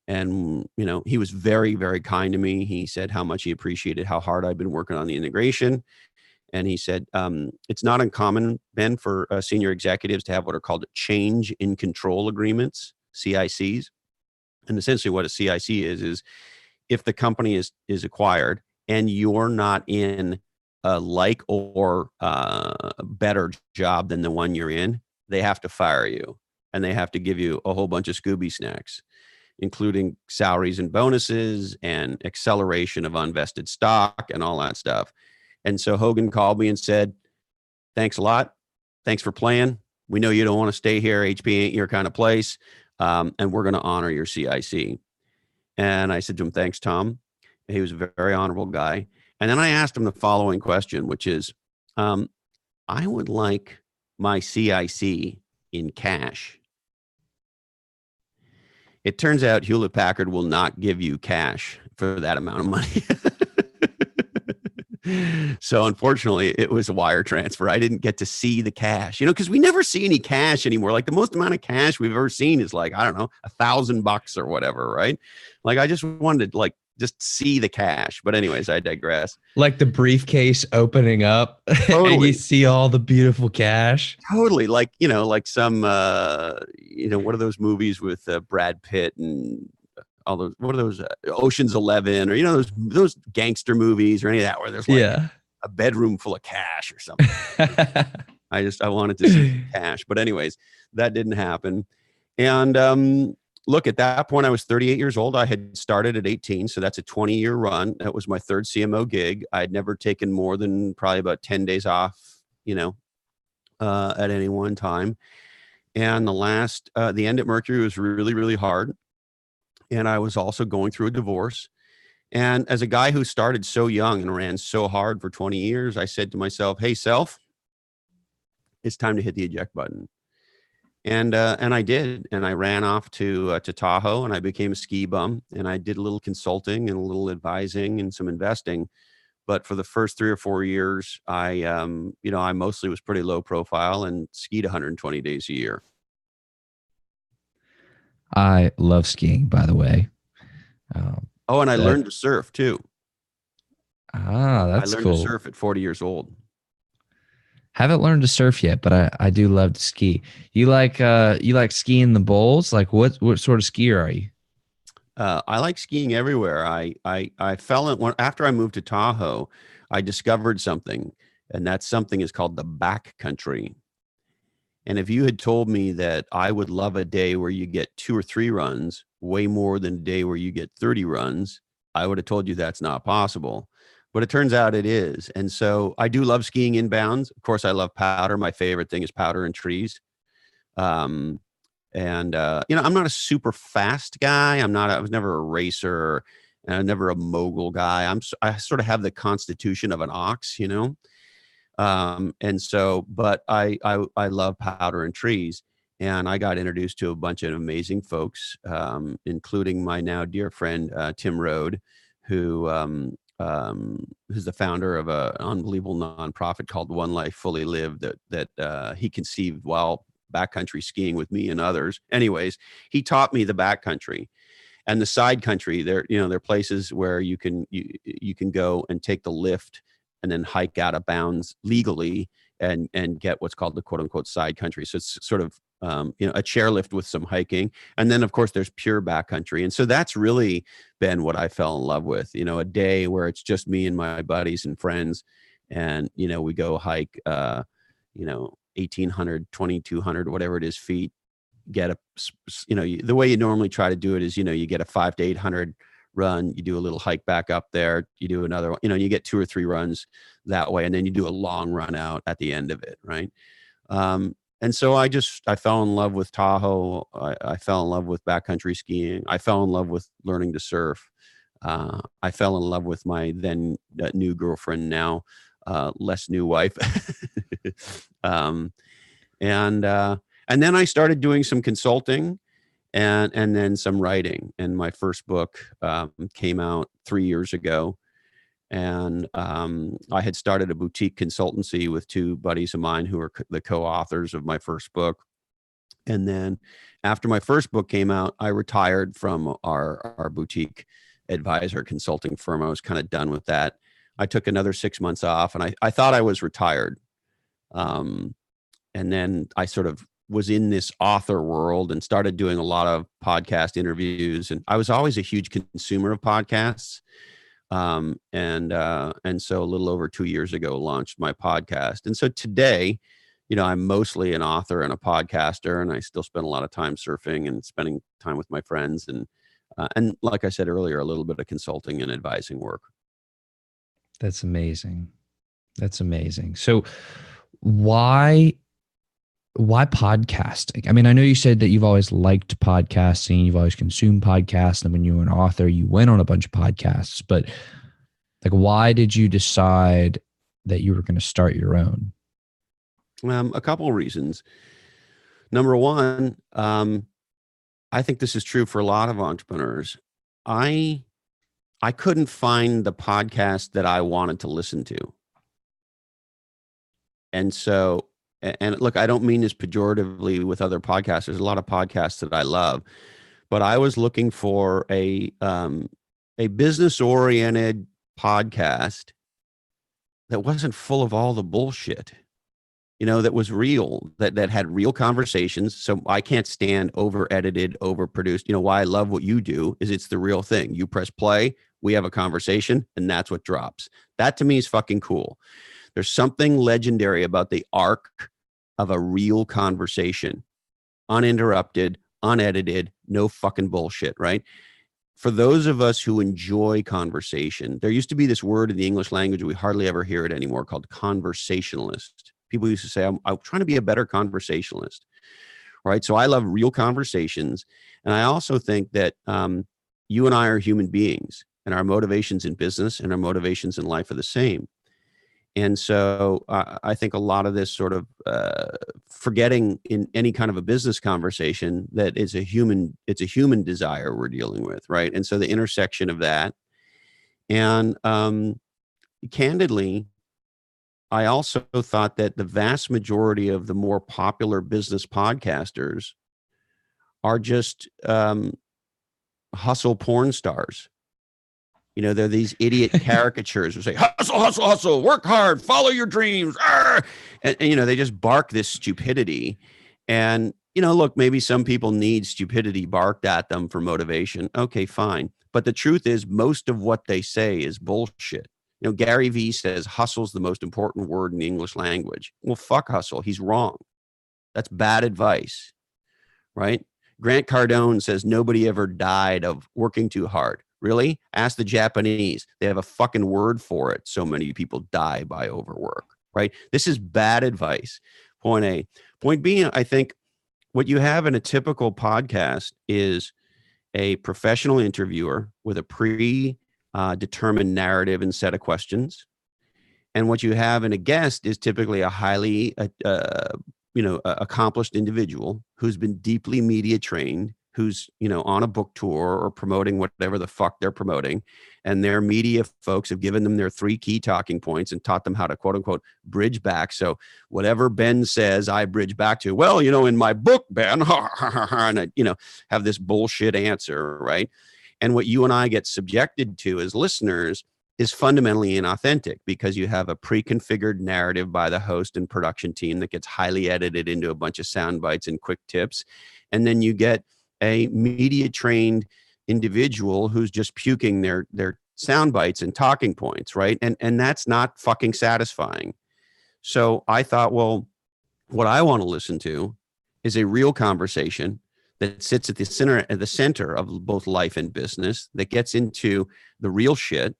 And, he was very, very kind to me. He said how much he appreciated how hard I'd been working on the integration. And he said, it's not uncommon, Ben, for senior executives to have what are called change in control agreements, CICs. And essentially what a CIC is if the company is acquired and you're not in a like or better job than the one you're in, they have to fire you. And they have to give you a whole bunch of Scooby snacks, including salaries and bonuses and acceleration of unvested stock and all that stuff. And so Hogan called me and said, thanks a lot. Thanks for playing. We know you don't want to stay here. HP ain't your kind of place. And we're going to honor your CIC. And I said to him, thanks, Tom. He was a very honorable guy. And then I asked him the following question, which is, I would like my CIC in cash. It turns out Hewlett-Packard will not give you cash for that amount of money. So unfortunately, it was a wire transfer. I didn't get to see the cash, because we never see any cash anymore. Like the most amount of cash we've ever seen is like, I don't know, $1,000 or whatever, right? Like I just wanted to just see the cash. But anyways, I digress. Like the briefcase opening up Totally. And you see all the beautiful cash. Totally. Like some, what are those movies with Brad Pitt and all those, what are those Ocean's 11 or, those gangster movies or any of that where there's like a bedroom full of cash or something. I wanted to see cash, but anyways, that didn't happen. And, look, at that point, I was 38 years old. I had started at 18. So that's a 20-year run. That was my third CMO gig. I'd never taken more than probably about 10 days off, at any one time. And the end at Mercury was really, really hard. And I was also going through a divorce. And as a guy who started so young and ran so hard for 20 years, I said to myself, hey, self, it's time to hit the eject button. And I did. And I ran off to Tahoe and I became a ski bum. And I did a little consulting and a little advising and some investing. But for the first 3 or 4 years, I mostly was pretty low profile and skied 120 days a year. I love skiing, by the way. And I learned to surf too. That's cool. I learned to surf at 40 years old. Haven't learned to surf yet, but I do love to ski. You like skiing the bowls? Like what sort of skier are you? I like skiing everywhere. I fell in after I moved to Tahoe, I discovered something, and that something is called the backcountry. And if you had told me that I would love a day where you get 2 or 3 runs way more than a day where you get 30 runs, I would have told you that's not possible. But it turns out it is. And so I do love skiing inbounds. Of course, I love powder. My favorite thing is powder and trees. Um, I'm not a super fast guy. I was never a racer, and I'm never a mogul guy. I sort of have the constitution of an ox, but I love powder and trees. And I got introduced to a bunch of amazing folks, including my now dear friend, Tim Rode, who's the founder of an unbelievable nonprofit called One Life Fully Lived that he conceived while backcountry skiing with me and others. Anyways, he taught me the backcountry and the side country. There are places where you can go and take the lift and then hike out of bounds legally and get what's called the quote unquote side country. So it's sort of a chairlift with some hiking. And then of course there's pure backcountry. And so that's really been what I fell in love with, a day where it's just me and my buddies and friends. And, we go hike, 1,800, 2,200, whatever it is, feet, get the way you normally try to do it is, you get a 500 to 800 run, you do a little hike back up there, you do another one, you get 2 or 3 runs that way. And then you do a long run out at the end of it. Right. And so I fell in love with Tahoe. I fell in love with backcountry skiing. I fell in love with learning to surf. I fell in love with my then new girlfriend, now less new wife. And then I started doing some consulting and then some writing. And my first book came out 3 years ago. And I had started a boutique consultancy with 2 buddies of mine who are the co-authors of my first book. And then after my first book came out, I retired from our boutique advisor consulting firm. I was kind of done with that. I took another 6 months off, and I thought I was retired. And then I sort of was in this author world and started doing a lot of podcast interviews. And I was always a huge consumer of podcasts. And so a little over 2 years ago, launched my podcast. And so today, I'm mostly an author and a podcaster, and I still spend a lot of time surfing and spending time with my friends. And like I said earlier, a little bit of consulting and advising work. That's amazing. That's amazing. So why podcasting? I mean, I know you said that you've always liked podcasting, you've always consumed podcasts, and when you were an author, you went on a bunch of podcasts, but why did you decide that you were going to start your own? A couple of reasons. Number one, I think this is true for a lot of entrepreneurs. I couldn't find the podcast that I wanted to listen to. And so, and look, I don't mean this pejoratively with other podcasts. There's a lot of podcasts that I love, but I was looking for a business-oriented podcast that wasn't full of all the bullshit, that was real, that had real conversations. So I can't stand over-edited, over-produced. Why I love what you do is it's the real thing. You press play, we have a conversation, and that's what drops. That to me is fucking cool. There's something legendary about the arc of a real conversation, uninterrupted, unedited, no fucking bullshit, right? For those of us who enjoy conversation, there used to be this word in the English language, we hardly ever hear it anymore, called conversationalist. People used to say, I'm trying to be a better conversationalist, right? So I love real conversations. And I also think that you and I are human beings, and our motivations in business and our motivations in life are the same. And so I think a lot of this sort of forgetting in any kind of a business conversation that it's a human desire we're dealing with, right? And so the intersection of that, and candidly, I also thought that the vast majority of the more popular business podcasters are just hustle porn stars. They're these idiot caricatures who say, hustle, hustle, hustle, work hard, follow your dreams. And they just bark this stupidity. And, look, maybe some people need stupidity barked at them for motivation. Okay, fine. But the truth is, most of what they say is bullshit. Gary Vee says hustle's the most important word in the English language. Well, fuck hustle. He's wrong. That's bad advice, right? Grant Cardone says nobody ever died of working too hard. Really? Ask the Japanese. They have a fucking word for it. So many people die by overwork, right? This is bad advice. Point A. Point B, I think what you have in a typical podcast is a professional interviewer with a determined narrative and set of questions. And what you have in a guest is typically a highly, accomplished individual who's been deeply media trained, who's, on a book tour or promoting whatever the fuck they're promoting. And their media folks have given them their 3 key talking points and taught them how to, quote unquote, bridge back. So whatever Ben says, I bridge back to, well, in my book, Ben, and I, have this bullshit answer, right? And what you and I get subjected to as listeners is fundamentally inauthentic, because you have a pre-configured narrative by the host and production team that gets highly edited into a bunch of sound bites and quick tips. And then you get a media trained individual who's just puking their sound bites and talking points, right? And that's not fucking satisfying. So I thought, well, what I want to listen to is a real conversation that sits at the center of both life and business, that gets into the real shit,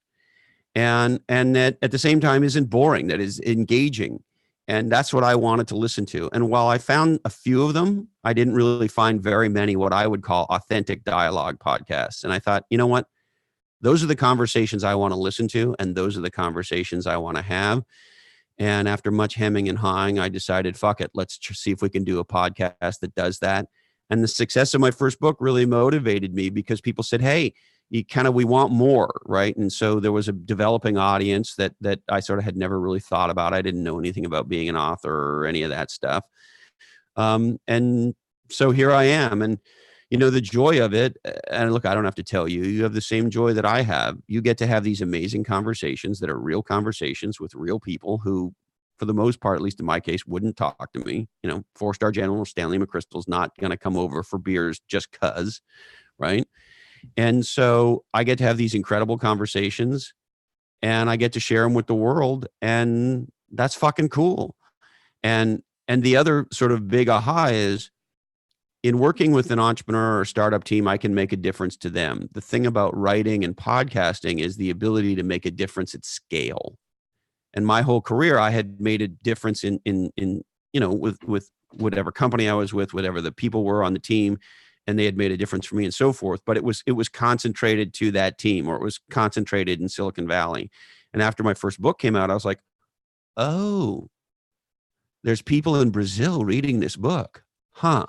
and that at the same time isn't boring, that is engaging. And that's what I wanted to listen to. And while I found a few of them, I didn't really find very many what I would call authentic dialogue podcasts. And I thought, you know what? Those are the conversations I want to listen to, and those are the conversations I want to have. And after much hemming and hawing, I decided, fuck it, let's see if we can do a podcast that does that. And the success of my first book really motivated me, because people said, hey, we want more, right? And so there was a developing audience that I sort of had never really thought about. I didn't know anything about being an author or any of that stuff. And so here I am. And, the joy of it, and look, I don't have to tell you, you have the same joy that I have. You get to have these amazing conversations that are real conversations with real people who, for the most part, at least in my case, wouldn't talk to me. 4-star General Stanley McChrystal's not going to come over for beers just cuz, right? And so I get to have these incredible conversations, and I get to share them with the world, and that's fucking cool. And the other sort of big aha is, in working with an entrepreneur or startup team, I can make a difference to them. The thing about writing and podcasting is the ability to make a difference at scale. And my whole career, I had made a difference in with whatever company I was with, whatever the people were on the team, and they had made a difference for me and so forth. But it was concentrated to that team, or it was concentrated in Silicon Valley. And after my first book came out, I was like, oh, there's people in Brazil reading this book. Huh.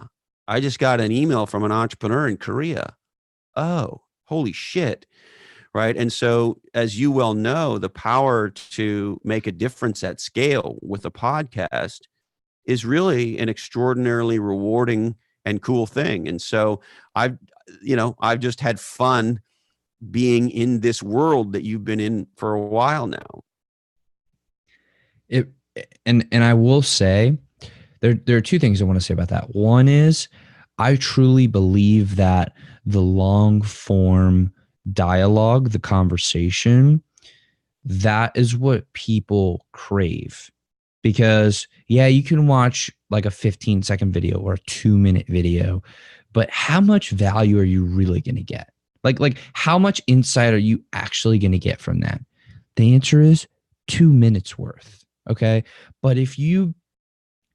I just got an email from an entrepreneur in Korea. Oh, holy shit. Right. And so, as you well know, the power to make a difference at scale with a podcast is really an extraordinarily rewarding and cool thing. And so I've just had fun being in this world that you've been in for a while now. And I will say, there are 2 things I want to say about that. One is, I truly believe that the long form dialogue, the conversation, that is what people crave. Because you can watch like a 15-second video or a 2-minute video, but how much value are you really going to get? Like how much insight are you actually going to get from that? The answer is 2 minutes worth. Okay. But if you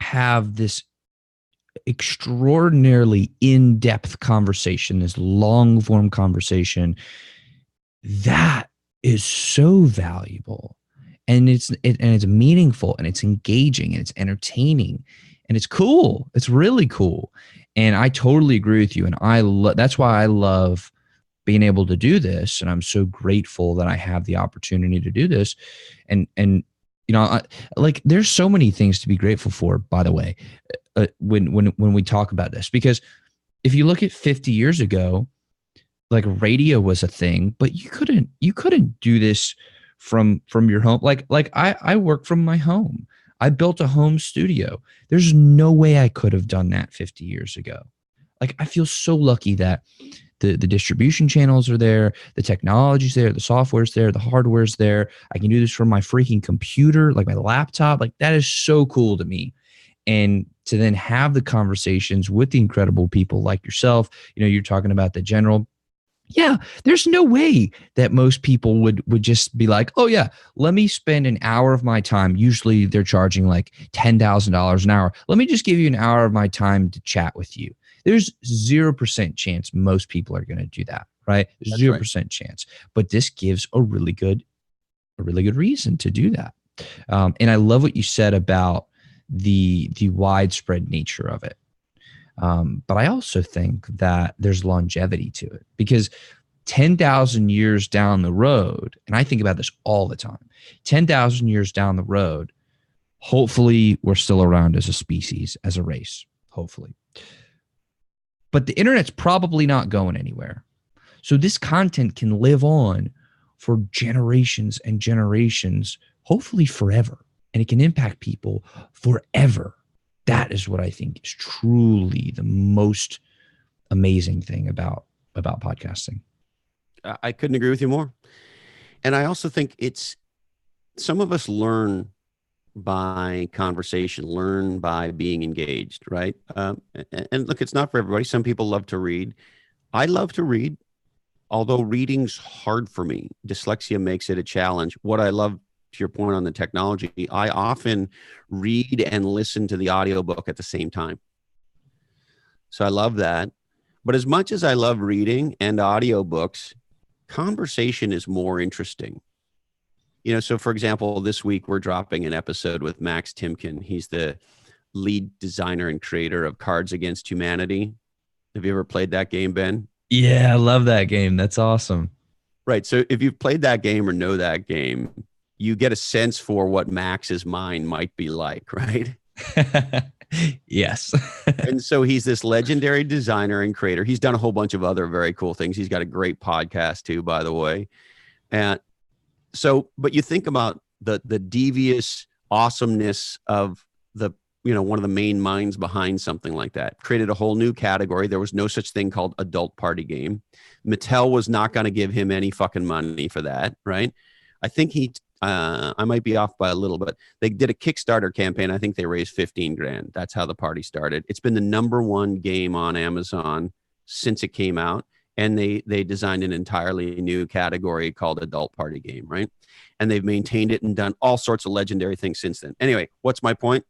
have this extraordinarily in-depth conversation, this long-form conversation, that is so valuable, and it's meaningful, and it's engaging, and it's entertaining, and it's cool. It's really cool, and I totally agree with you. And that's why I love being able to do this, and I'm so grateful that I have the opportunity to do this, and there's so many things to be grateful for, by the way, when we talk about this, because if you look at 50 years ago, like radio was a thing, but you couldn't do this from your home. Like I work from my home. I built a home studio. There's no way I could have done that 50 years ago. Like, I feel so lucky that the distribution channels are there, the technology's there, the software's there, the hardware's there. I can do this from my freaking computer, like my laptop. Like, that is so cool to me. And to then have the conversations with the incredible people like yourself, you're talking about the general, Yeah, there's no way that most people would just be like, oh yeah, let me spend an hour of my time. Usually they're charging like $10,000 an hour. Let me just give you an hour of my time to chat with you. There's 0% chance most people are going to do that, right? That's right. 0% chance. But this gives a really good reason to do that. And I love what you said about the widespread nature of it. But I also think that there's longevity to it, because 10,000 years down the road, and I think about this all the time, 10,000 years down the road, hopefully we're still around as a species, as a race, hopefully. But the internet's probably not going anywhere. So this content can live on for generations and generations, hopefully forever, and it can impact people forever. That is what I think is truly the most amazing thing about podcasting. I couldn't agree with you more. And I also think some of us learn by conversation, learn by being engaged, right? And look, it's not for everybody. Some people love to read. I love to read, although reading's hard for me. Dyslexia makes it a challenge. What I love, to your point on the technology, I often read and listen to the audiobook at the same time. So I love that. But as much as I love reading and audiobooks, conversation is more interesting. You know, so for example, this week we're dropping an episode with Max Timken. He's the lead designer and creator of Cards Against Humanity. Have you ever played that game, Ben? Yeah, I love that game. That's awesome. Right. So if you've played that game or know that game, you get a sense for what Max's mind might be like, right? Yes. And so he's this legendary designer and creator. He's done a whole bunch of other very cool things. He's got a great podcast too, by the way. And so, but you think about the devious awesomeness of one of the main minds behind something like that. Created a whole new category. There was no such thing called adult party game. Mattel was not going to give him any fucking money for that, right? I think I might be off by a little, but they did a Kickstarter campaign. I think they raised 15 grand. That's how the party started. It's been the #1 game on Amazon since it came out. And they designed an entirely new category called adult party game, right? And they've maintained it and done all sorts of legendary things since then. Anyway, what's my point?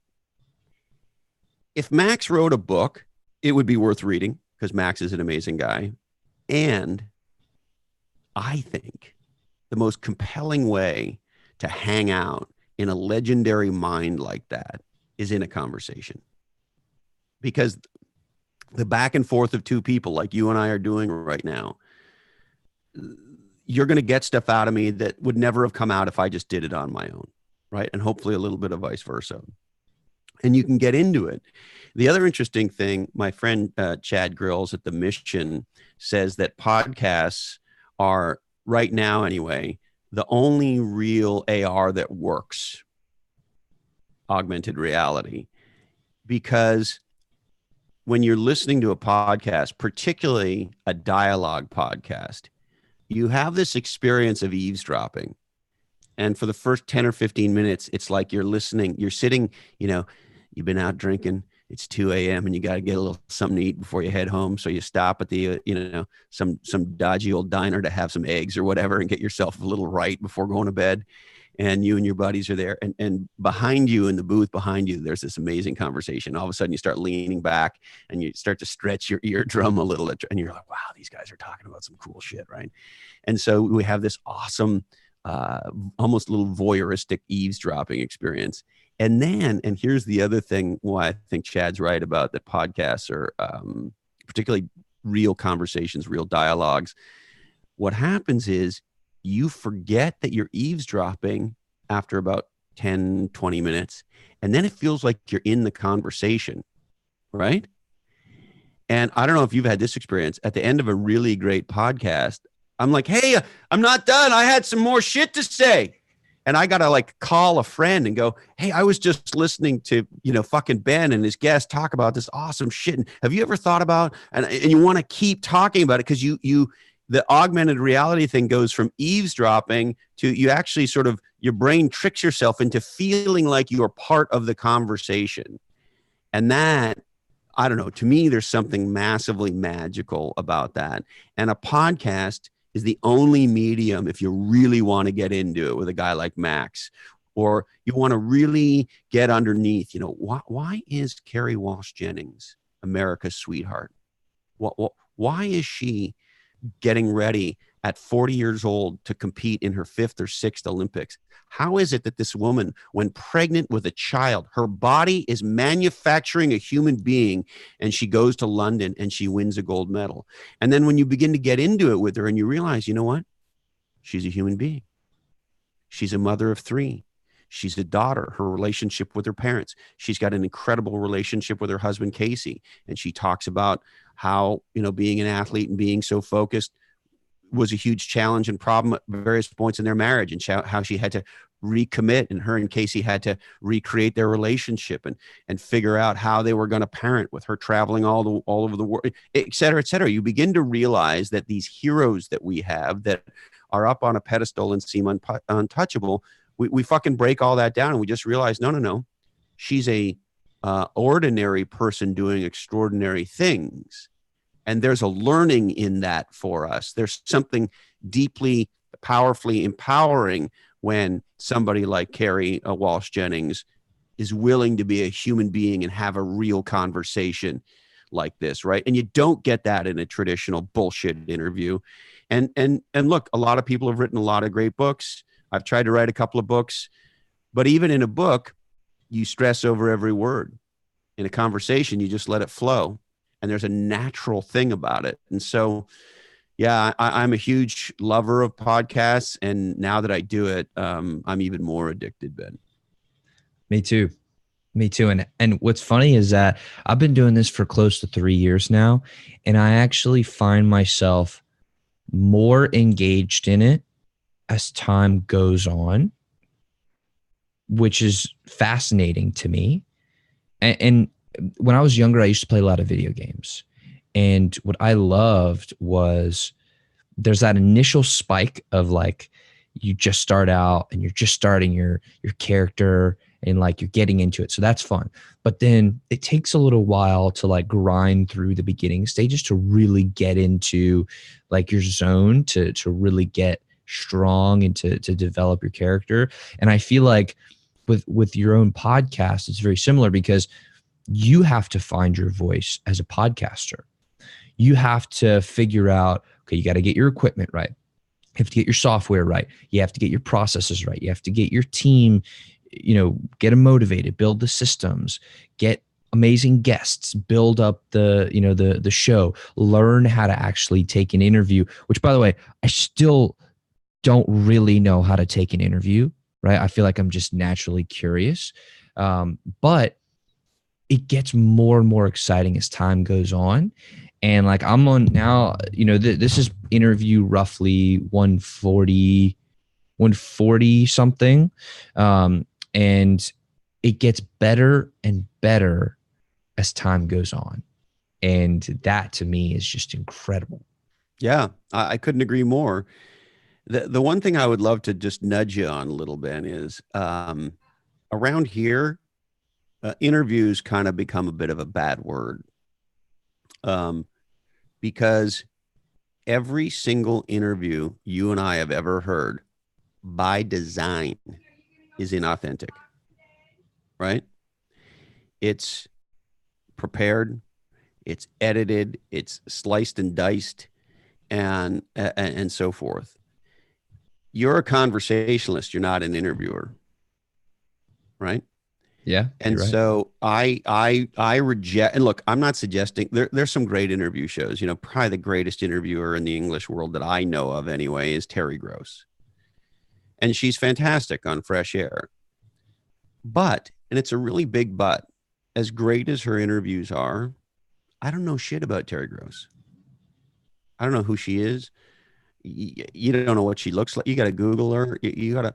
If Max wrote a book, it would be worth reading because Max is an amazing guy. And I think the most compelling way to hang out in a legendary mind like that is in a conversation. Because the back and forth of two people like you and I are doing right now, you're going to get stuff out of me that would never have come out if I just did it on my own, right? And hopefully a little bit of vice versa. And you can get into it. The other interesting thing, my friend Chad Grills at The Mission says that podcasts are, right now anyway, the only real AR that works, augmented reality, because when you're listening to a podcast, particularly a dialogue podcast, you have this experience of eavesdropping. And for the first 10 or 15 minutes, it's like you're listening, you're sitting, you've been out drinking, it's 2 a.m. and you got to get a little something to eat before you head home. So you stop at the, some dodgy old diner to have some eggs or whatever and get yourself a little right before going to bed. And you and your buddies are there. And behind you, in the booth behind you, there's this amazing conversation. All of a sudden you start leaning back and you start to stretch your eardrum a little, and you're like, wow, these guys are talking about some cool shit, right? And so we have this awesome, almost a little voyeuristic eavesdropping experience. And here's the other thing why I think Chad's right about that podcasts are particularly real conversations, real dialogues. What happens is you forget that you're eavesdropping after about 10, 20 minutes. And then it feels like you're in the conversation, right? And I don't know if you've had this experience. At the end of a really great podcast, I'm like, hey, I'm not done. I had some more shit to say. And I got to call a friend and go, hey, I was just listening to, fucking Ben and his guest talk about this awesome shit. And have you ever thought about, and you want to keep talking about it because the augmented reality thing goes from eavesdropping to you actually sort of, your brain tricks yourself into feeling like you're part of the conversation. And that I don't know. To me, there's something massively magical about that. And a podcast is the only medium, if you really want to get into it with a guy like Max, or you want to really get underneath, why is Carrie Walsh Jennings America's sweetheart? Why is she getting ready at 40 years old to compete in her 5th or 6th Olympics? How is it that this woman, when pregnant with a child, her body is manufacturing a human being, and she goes to London and she wins a gold medal? And then when you begin to get into it with her and you realize, you know what? She's a human being. She's a mother of 3. She's a daughter, her relationship with her parents. She's got an incredible relationship with her husband, Casey. And she talks about how, being an athlete and being so focused was a huge challenge and problem at various points in their marriage, and how she had to recommit, and her and Casey had to recreate their relationship and figure out how they were going to parent, with her traveling all over the world, et cetera, et cetera. You begin to realize that these heroes that we have that are up on a pedestal and seem untouchable, we fucking break all that down, and we just realize, no. She's a ordinary person doing extraordinary things. And there's a learning in that for us. There's something deeply, powerfully empowering when somebody like Carrie Walsh Jennings is willing to be a human being and have a real conversation like this, right? And you don't get that in a traditional bullshit interview. And look, a lot of people have written a lot of great books. I've tried to write a couple of books, but even in a book, you stress over every word. In a conversation, you just let it flow. And there's a natural thing about it. And so, yeah, I'm a huge lover of podcasts. And now that I do it, I'm even more addicted, Ben. Me too. And what's funny is that I've been doing this for close to 3 years now, and I actually find myself more engaged in it as time goes on, which is fascinating to me. And when I was younger, I used to play a lot of video games. And what I loved was there's that initial spike of like, you just start out and you're just starting your character and like you're getting into it. So that's fun. But then it takes a little while to like grind through the beginning stages to really get into like your zone, to really get strong and to develop your character. And I feel like with your own podcast, it's very similar, because you have to find your voice as a podcaster. You have to figure out, okay, you got to get your equipment right. You have to get your software right. You have to get your processes right. You have to get your team, get them motivated, build the systems, get amazing guests, build up the show, learn how to actually take an interview, which, by the way, I still don't really know how to take an interview, right? I feel like I'm just naturally curious. But it gets more and more exciting as time goes on. And like I'm on now, this is interview roughly 140 something. And it gets better and better as time goes on. And that to me is just incredible. Yeah, I couldn't agree more. The one thing I would love to just nudge you on a little bit is around here, interviews kind of become a bit of a bad word, because every single interview you and I have ever heard by design is inauthentic, right? It's prepared, it's edited, it's sliced and diced, and so forth. You're a conversationalist. You're not an interviewer, right? Yeah. And right. So I reject, and look, I'm not suggesting there's some great interview shows, probably the greatest interviewer in the English world that I know of anyway is Terry Gross. And she's fantastic on Fresh Air. But, and it's a really big but, as great as her interviews are, I don't know shit about Terry Gross. I don't know who she is. You don't know what she looks like. You got to Google her. You got to.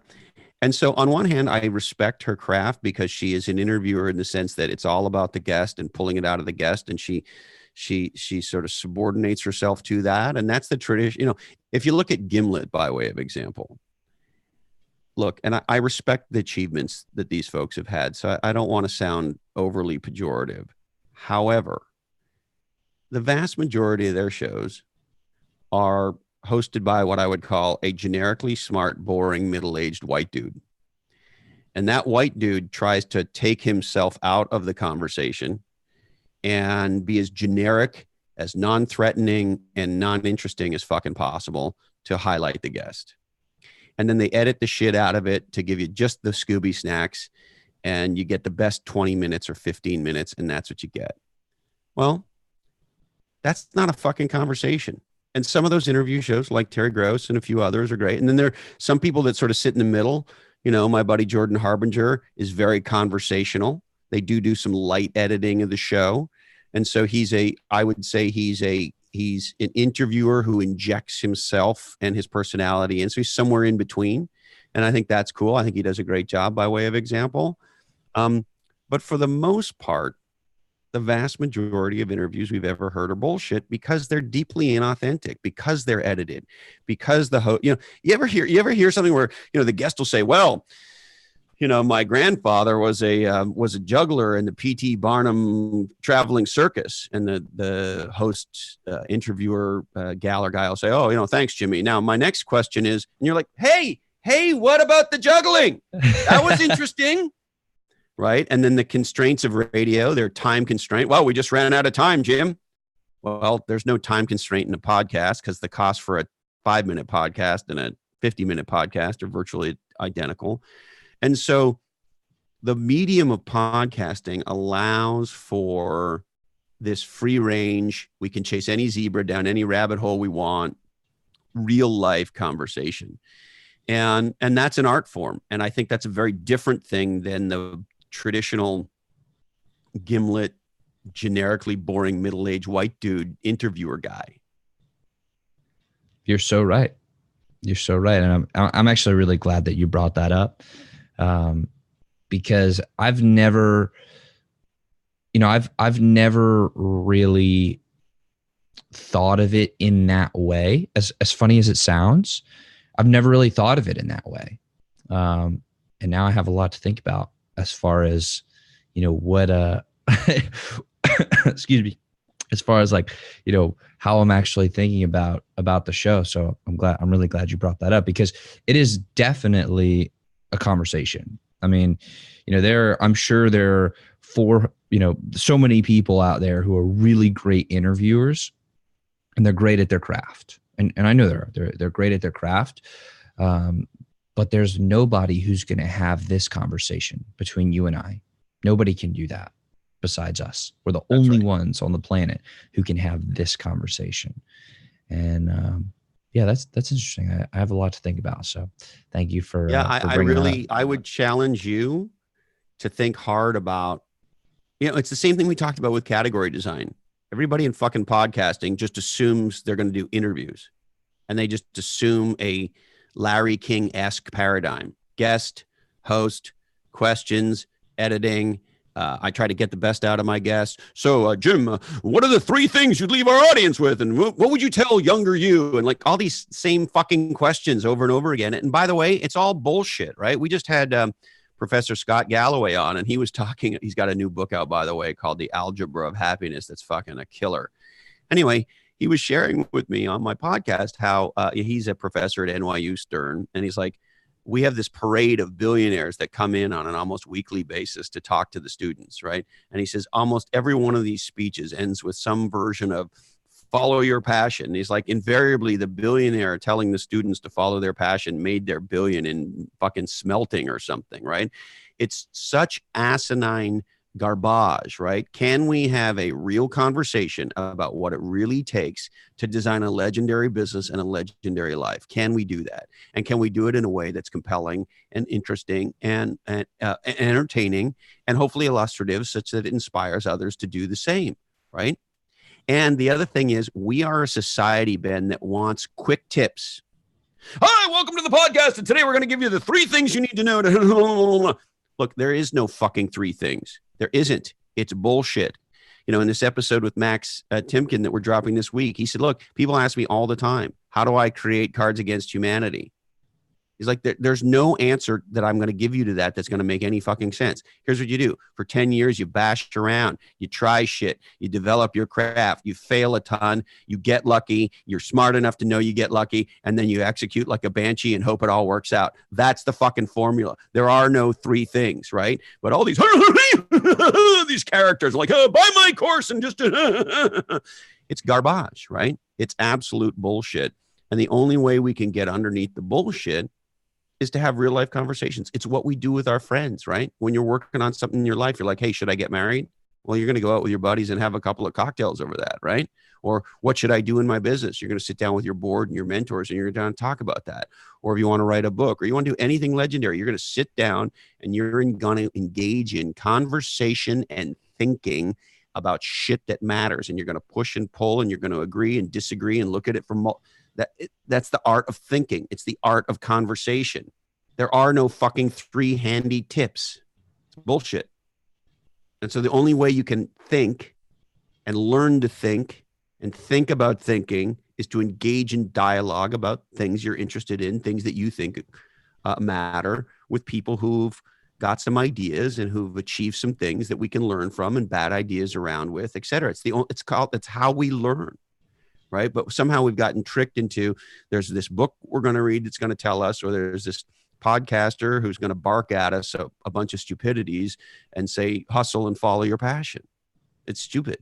And so on one hand, I respect her craft because she is an interviewer in the sense that it's all about the guest and pulling it out of the guest. And she sort of subordinates herself to that. And that's the tradition. If you look at Gimlet by way of example, look, and I respect the achievements that these folks have had. So I don't want to sound overly pejorative. However, the vast majority of their shows are hosted by what I would call a generically smart, boring, middle-aged white dude. And that white dude tries to take himself out of the conversation and be as generic, as non-threatening and non-interesting as fucking possible to highlight the guest. And then they edit the shit out of it to give you just the Scooby snacks, and you get the best 20 minutes or 15 minutes, and that's what you get. Well, that's not a fucking conversation. And some of those interview shows like Terry Gross and a few others are great. And then there are some people that sort of sit in the middle. You know, my buddy Jordan Harbinger is very conversational. They do some light editing of the show. And so I would say he's an interviewer who injects himself and his personality. And so he's somewhere in between. And I think that's cool. I think he does a great job by way of example. But for the most part, the vast majority of interviews we've ever heard are bullshit because they're deeply inauthentic, because they're edited, because the host, you ever hear something where, the guest will say, well, my grandfather was a juggler in the P.T. Barnum traveling circus. And the host, interviewer, gal or guy will say, oh, thanks, Jimmy. Now, my next question is, and you're like, hey, what about the juggling? That was interesting. Right. And then the constraints of radio, their time constraint. Well, we just ran out of time, Jim. Well, there's no time constraint in a podcast because the cost for a 5-minute podcast and a 50-minute podcast are virtually identical. And so the medium of podcasting allows for this free range. We can chase any zebra down any rabbit hole we want, real life conversation. And that's an art form. And I think that's a very different thing than the traditional gimlet, generically boring middle-aged white dude interviewer guy. You're so right. And I'm actually really glad that you brought that up, because I've never really thought of it in that way. As funny as it sounds, I've never really thought of it in that way. And now I have a lot to think about as far as, what, excuse me, as far as how I'm actually thinking about the show. So I'm really glad you brought that up because it is definitely a conversation. I mean, I'm sure there are so many people out there who are really great interviewers and they're great at their craft. And I know they're great at their craft. But there's nobody who's going to have this conversation between you and I. Nobody can do that besides us. We're the only ones on the planet who can have this conversation. And that's interesting. I have a lot to think about. So thank you for I would challenge you to think hard about, it's the same thing we talked about with category design. Everybody in fucking podcasting just assumes they're going to do interviews, and they just assume a Larry King-esque paradigm: guest, host, questions, editing. I try to get the best out of my guests. So, Jim, what are the 3 things you'd leave our audience with? And what would you tell younger you? And all these same fucking questions over and over again. And by the way, it's all bullshit, right? We just had Professor Scott Galloway on, and he was talking. He's got a new book out, by the way, called The Algebra of Happiness. That's fucking a killer. Anyway, he was sharing with me on my podcast how he's a professor at NYU Stern. And he's like, we have this parade of billionaires that come in on an almost weekly basis to talk to the students, right? And he says almost every one of these speeches ends with some version of follow your passion. And he's like, invariably, the billionaire telling the students to follow their passion made their billion in fucking smelting or something, right? It's such asinine garbage, right? Can we have a real conversation about what it really takes to design a legendary business and a legendary life? Can we do that? And can we do it in a way that's compelling and interesting and entertaining and hopefully illustrative, such that it inspires others to do the same, right? And the other thing is, we are a society, Ben, that wants quick tips. Hi, welcome to the podcast. And today we're going to give you the 3 things you need to know to... Look, there is no fucking 3 things. There isn't. It's bullshit. In this episode with Max Timken that we're dropping this week, he said, look, people ask me all the time, how do I create Cards Against Humanity? He's like, there's no answer that I'm going to give you to that that's going to make any fucking sense. Here's what you do. For 10 years, you bash around, you try shit, you develop your craft, you fail a ton, you get lucky, you're smart enough to know you get lucky, and then you execute like a banshee and hope it all works out. That's the fucking formula. There are no three things, right? But all these these characters are like, oh, buy my course and just it's garbage, right? It's absolute bullshit. And the only way we can get underneath the bullshit is to have real life conversations. It's what we do with our friends, right? When you're working on something in your life, you're like, hey, should I get married? Well, you're going to go out with your buddies and have a couple of cocktails over that, right? Or what should I do in my business? You're going to sit down with your board and your mentors and you're going to talk about that. Or if you want to write a book or you want to do anything legendary, you're going to sit down and you're going to engage in conversation and thinking about shit that matters. And you're going to push and pull and you're going to agree and disagree and look at it from that's the art of thinking. It's the art of conversation. There are no fucking three handy tips. It's bullshit. And so the only way you can think and learn to think and think about thinking is to engage in dialogue about things you're interested in, things that you think matter, with people who've got some ideas and who've achieved some things that we can learn from and bad ideas around with, et cetera. It's how we learn. Right. But somehow we've gotten tricked into, there's this book we're going to read that's going to tell us, or there's this podcaster who's going to bark at us a bunch of stupidities and say, hustle and follow your passion. It's stupid.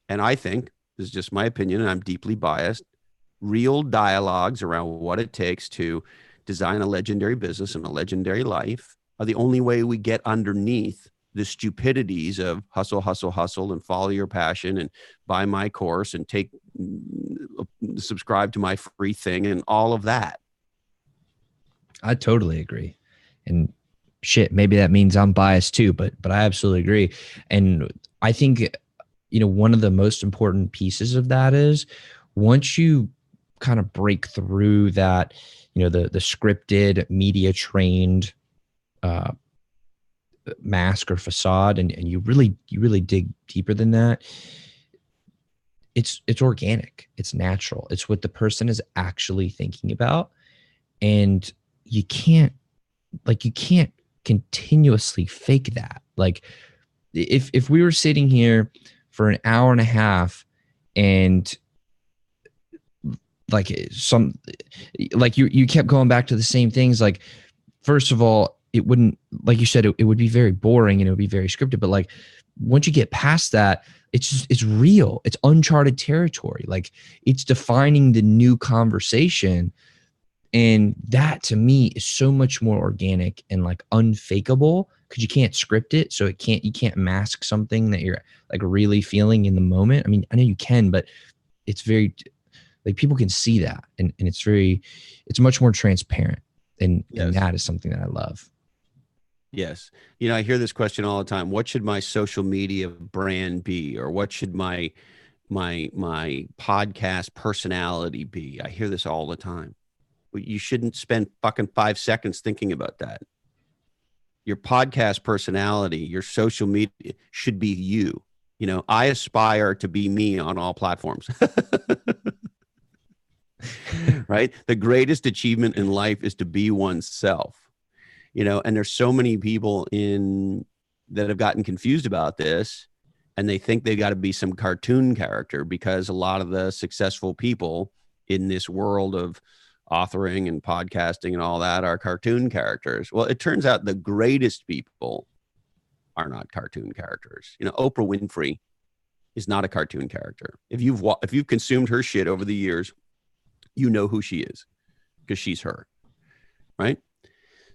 And I think, this is just my opinion, and I'm deeply biased, real dialogues around what it takes to design a legendary business and a legendary life are the only way we get underneath the stupidities of hustle, hustle, hustle, and follow your passion and buy my course and subscribe to my free thing and all of that. I totally agree. And shit, maybe that means I'm biased too, but I absolutely agree. And I think, one of the most important pieces of that is once you kind of break through that, the scripted, media trained, mask or facade, and you really dig deeper than that, it's organic, it's natural, it's what the person is actually thinking about. And you can't continuously fake that. Like if we were sitting here for an hour and a half and you kept going back to the same things, like, first of all, it wouldn't, like you said, it would be very boring and it would be very scripted. But like, once you get past that, it's real. It's uncharted territory. Like, it's defining the new conversation. And that to me is so much more organic and like unfakeable, because you can't script it. So you can't mask something that you're like really feeling in the moment. I mean, I know you can, but it's very, like, people can see that. And it's much more transparent. And that is something that I love. Yes. I hear this question all the time. What should my social media brand be? Or what should my podcast personality be? I hear this all the time. But you shouldn't spend fucking 5 seconds thinking about that. Your podcast personality, your social media should be you. I aspire to be me on all platforms. Right? The greatest achievement in life is to be oneself. And there's so many people that have gotten confused about this, and they think they got to be some cartoon character, because a lot of the successful people in this world of authoring and podcasting and all that are cartoon characters. Well, it turns out the greatest people are not cartoon characters. Oprah Winfrey is not a cartoon character. If you've consumed her shit over the years, you know who she is, because she's her, right?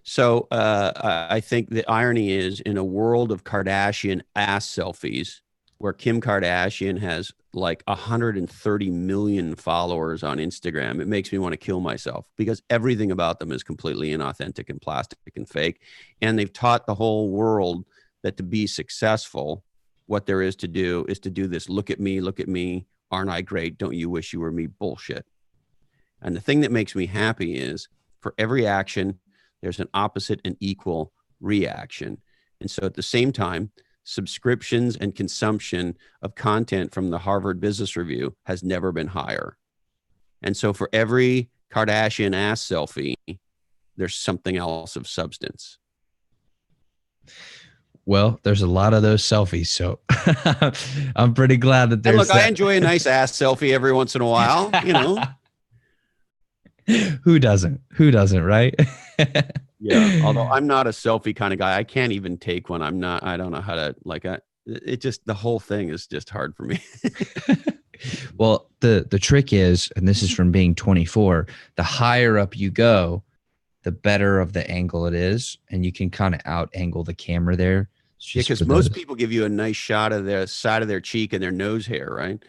So I think the irony is, in a world of Kardashian ass selfies, where Kim Kardashian has like 130 million followers on Instagram, it makes me want to kill myself, because everything about them is completely inauthentic and plastic and fake. And they've taught the whole world that to be successful, what there is to do this. Look at me. Aren't I great? Don't you wish you were me? Bullshit. And the thing that makes me happy is, for every action, there's an opposite and equal reaction. And so at the same time, subscriptions and consumption of content from the Harvard Business Review has never been higher. And so for every Kardashian ass selfie, there's something else of substance. Well, there's a lot of those selfies, so I'm pretty glad that And there's look, I that. enjoy a nice ass selfie every once in a while, you know. Who doesn't? Who doesn't, right? Yeah. Although I'm not a selfie kind of guy. I can't even take one. I don't know how to it just, the whole thing is just hard for me. Well, the trick is, and this is from being 24, the higher up you go, the better of the angle it is. And you can kind of out angle the camera there. Yeah, because most people give you a nice shot of the side of their cheek and their nose hair, right?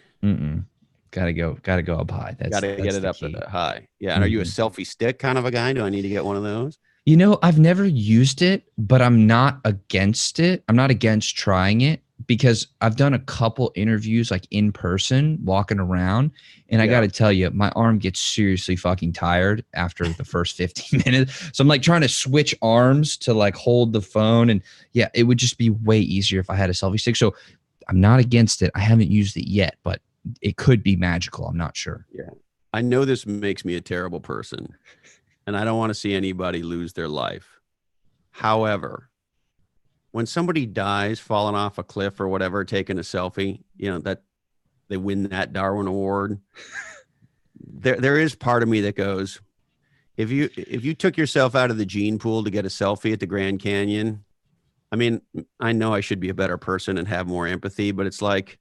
Gotta go up high. Gotta get it the up key. high. Yeah. And are you a selfie stick kind of a guy? Do I need to get one of those? You know, I've never used it, but I'm not against it. I'm not against trying it because I've done a couple interviews like in person, walking around, and I got to tell you, my arm gets seriously fucking tired after the first 15 minutes. So I'm like trying to switch arms to like hold the phone, and yeah, it would just be way easier if I had a selfie stick. So I'm not against it. I haven't used it yet, but it could be magical. I'm not sure. Yeah. I know this makes me a terrible person, and I don't want to see anybody lose their life. However, when somebody dies falling off a cliff or whatever, taking a selfie, you know, that they win that Darwin Award. There is part of me that goes, if you took yourself out of the gene pool to get a selfie at the Grand Canyon, I mean, I know I should be a better person and have more empathy, but it's like,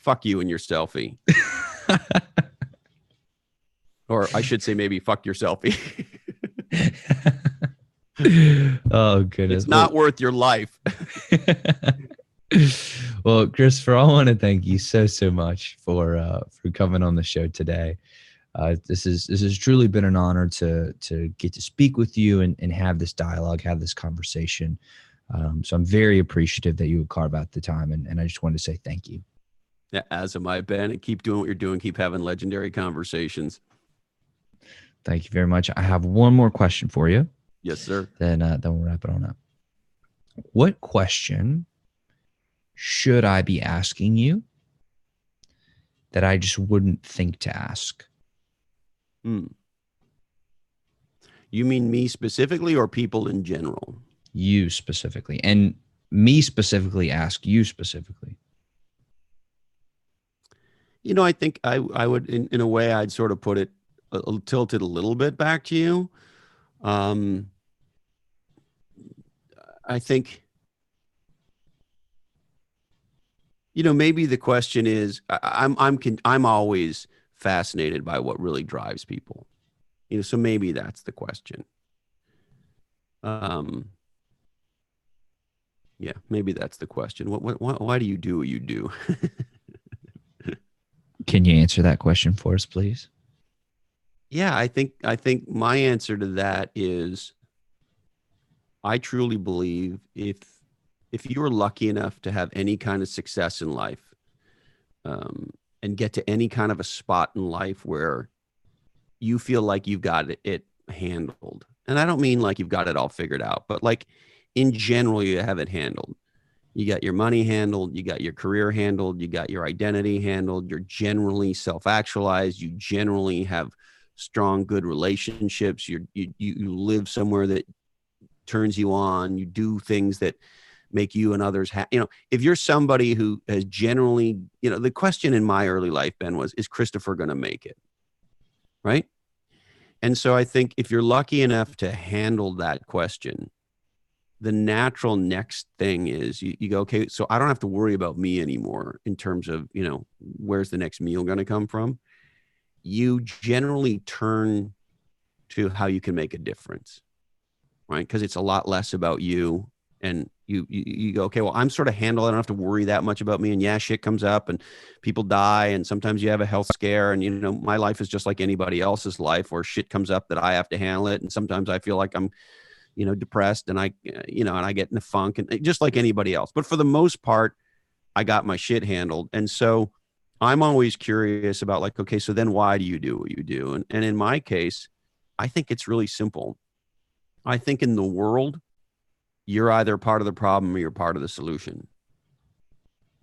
fuck you and your selfie. Or I should say maybe fuck your selfie. Oh, goodness. It's not worth your life. Well, Christopher, I want to thank you so much for coming on the show today. This has truly been an honor to get to speak with you and have this dialogue, have this conversation. So I'm very appreciative that you would carve out the time, and I just wanted to say thank you. Yeah, as am I, Ben. And keep doing what you're doing. Keep having legendary conversations. Thank you very much. I have one more question for you. Yes, sir. Then we'll wrap it on up. What question should I be asking you that I just wouldn't think to ask? You mean me specifically or people in general? You specifically. And me specifically ask you specifically. You know, I think I would, in a way, I'd sort of put it tilted a little bit back to you. I think, you know, maybe the question is, I'm always fascinated by what really drives people, you know, so maybe that's the question. Yeah, maybe that's the question. Why do you do what you do? Can you answer that question for us, please? Yeah, I think my answer to that is, I truly believe if you were lucky enough to have any kind of success in life, and get to any kind of a spot in life where you feel like you've got it handled, and I don't mean like you've got it all figured out, but like in general, you have it handled. You got your money handled, you got your career handled, you got your identity handled, you're generally self-actualized, you generally have strong, good relationships, you live somewhere that turns you on, you do things that make you and others happy. You know, if you're somebody who has generally, you know, the question in my early life, Ben, was, is Christopher going to make it? Right. And so I think if you're lucky enough to handle that question, the natural next thing is you go, okay, so I don't have to worry about me anymore in terms of, you know, where's the next meal going to come from? You generally turn to how you can make a difference, right? Because it's a lot less about you, and you go, okay, well, I'm sort of handled. I don't have to worry that much about me. And yeah, shit comes up and people die. And sometimes you have a health scare, and, you know, my life is just like anybody else's life, where shit comes up that I have to handle it. And sometimes I feel like I'm, you know, depressed, and I get in a funk, and just like anybody else. But for the most part, I got my shit handled. And so I'm always curious about, like, okay, so then why do you do what you do? And in my case, I think it's really simple. I think in the world, you're either part of the problem or you're part of the solution.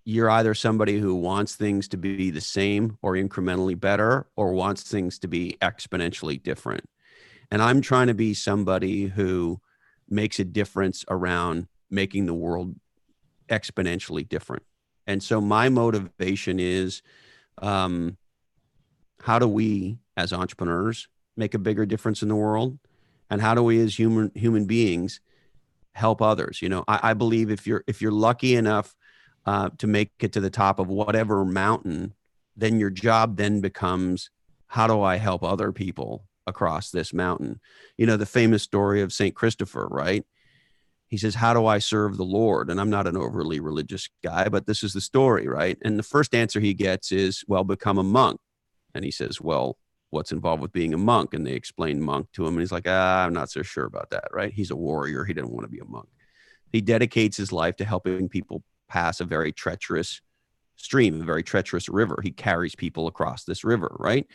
you're either somebody who wants things to be the same or incrementally better, or wants things to be exponentially different. And I'm trying to be somebody who makes a difference around making the world exponentially different. And so my motivation is, how do we as entrepreneurs make a bigger difference in the world? And how do we as human beings help others? You know, I believe if you're lucky enough to make it to the top of whatever mountain, then your job then becomes, how do I help other people across this mountain? You know, the famous story of St. Christopher, right? He says, how do I serve the Lord? And I'm not an overly religious guy, but this is the story, right? And the first answer he gets is, well, become a monk. And he says, well, what's involved with being a monk? And they explain monk to him. And he's like, I'm not so sure about that, right? He's a warrior. He didn't want to be a monk. He dedicates his life to helping people pass a very treacherous stream, a very treacherous river. He carries people across this river, right?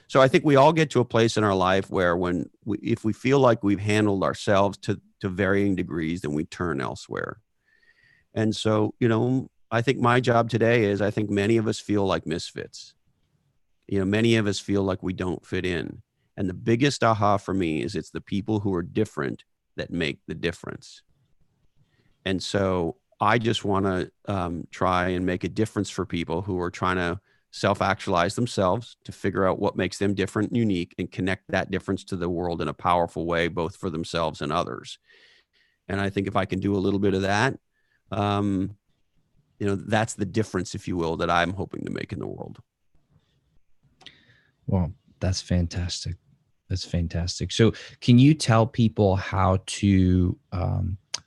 So I think we all get to a place in our life where if we feel like we've handled ourselves to varying degrees, then we turn elsewhere. And so, you know, I think my job today is, I think many of us feel like misfits. You know, many of us feel like we don't fit in. And the biggest aha for me is, it's the people who are different that make the difference. And so I just want to try and make a difference for people who are trying to self-actualize themselves, to figure out what makes them different and unique, and connect that difference to the world in a powerful way, both for themselves and others. And I think if I can do a little bit of that, you know, that's the difference, if you will, that I'm hoping to make in the world. Well, that's fantastic. That's fantastic. So can you tell people how to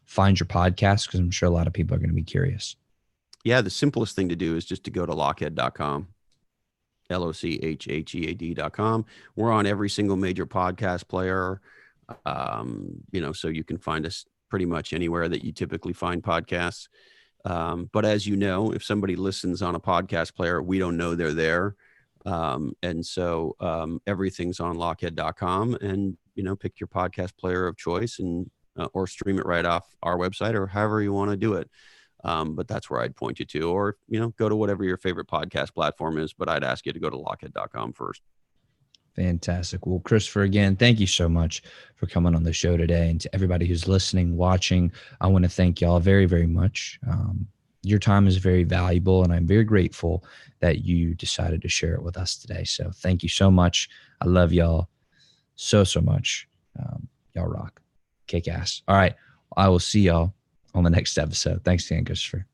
find your podcast? Because I'm sure a lot of people are going to be curious. Yeah, the simplest thing to do is just to go to lochhead.com, lochhead.com. We're on every single major podcast player, you know, so you can find us pretty much anywhere that you typically find podcasts. But as you know, if somebody listens on a podcast player, we don't know they're there. And so everything's on lochhead.com, and, you know, pick your podcast player of choice, and or stream it right off our website, or however you want to do it. But that's where I'd point you to, or, you know, go to whatever your favorite podcast platform is, but I'd ask you to go to lochhead.com first. Fantastic. Well, Christopher, again, thank you so much for coming on the show today. And to everybody who's listening, watching, I want to thank y'all very, very much. Your time is very valuable, and I'm very grateful that you decided to share it with us today. So thank you so much. I love y'all so much. Y'all rock. Kick ass. All right. I will see y'all on the next episode. Thanks again, Christopher.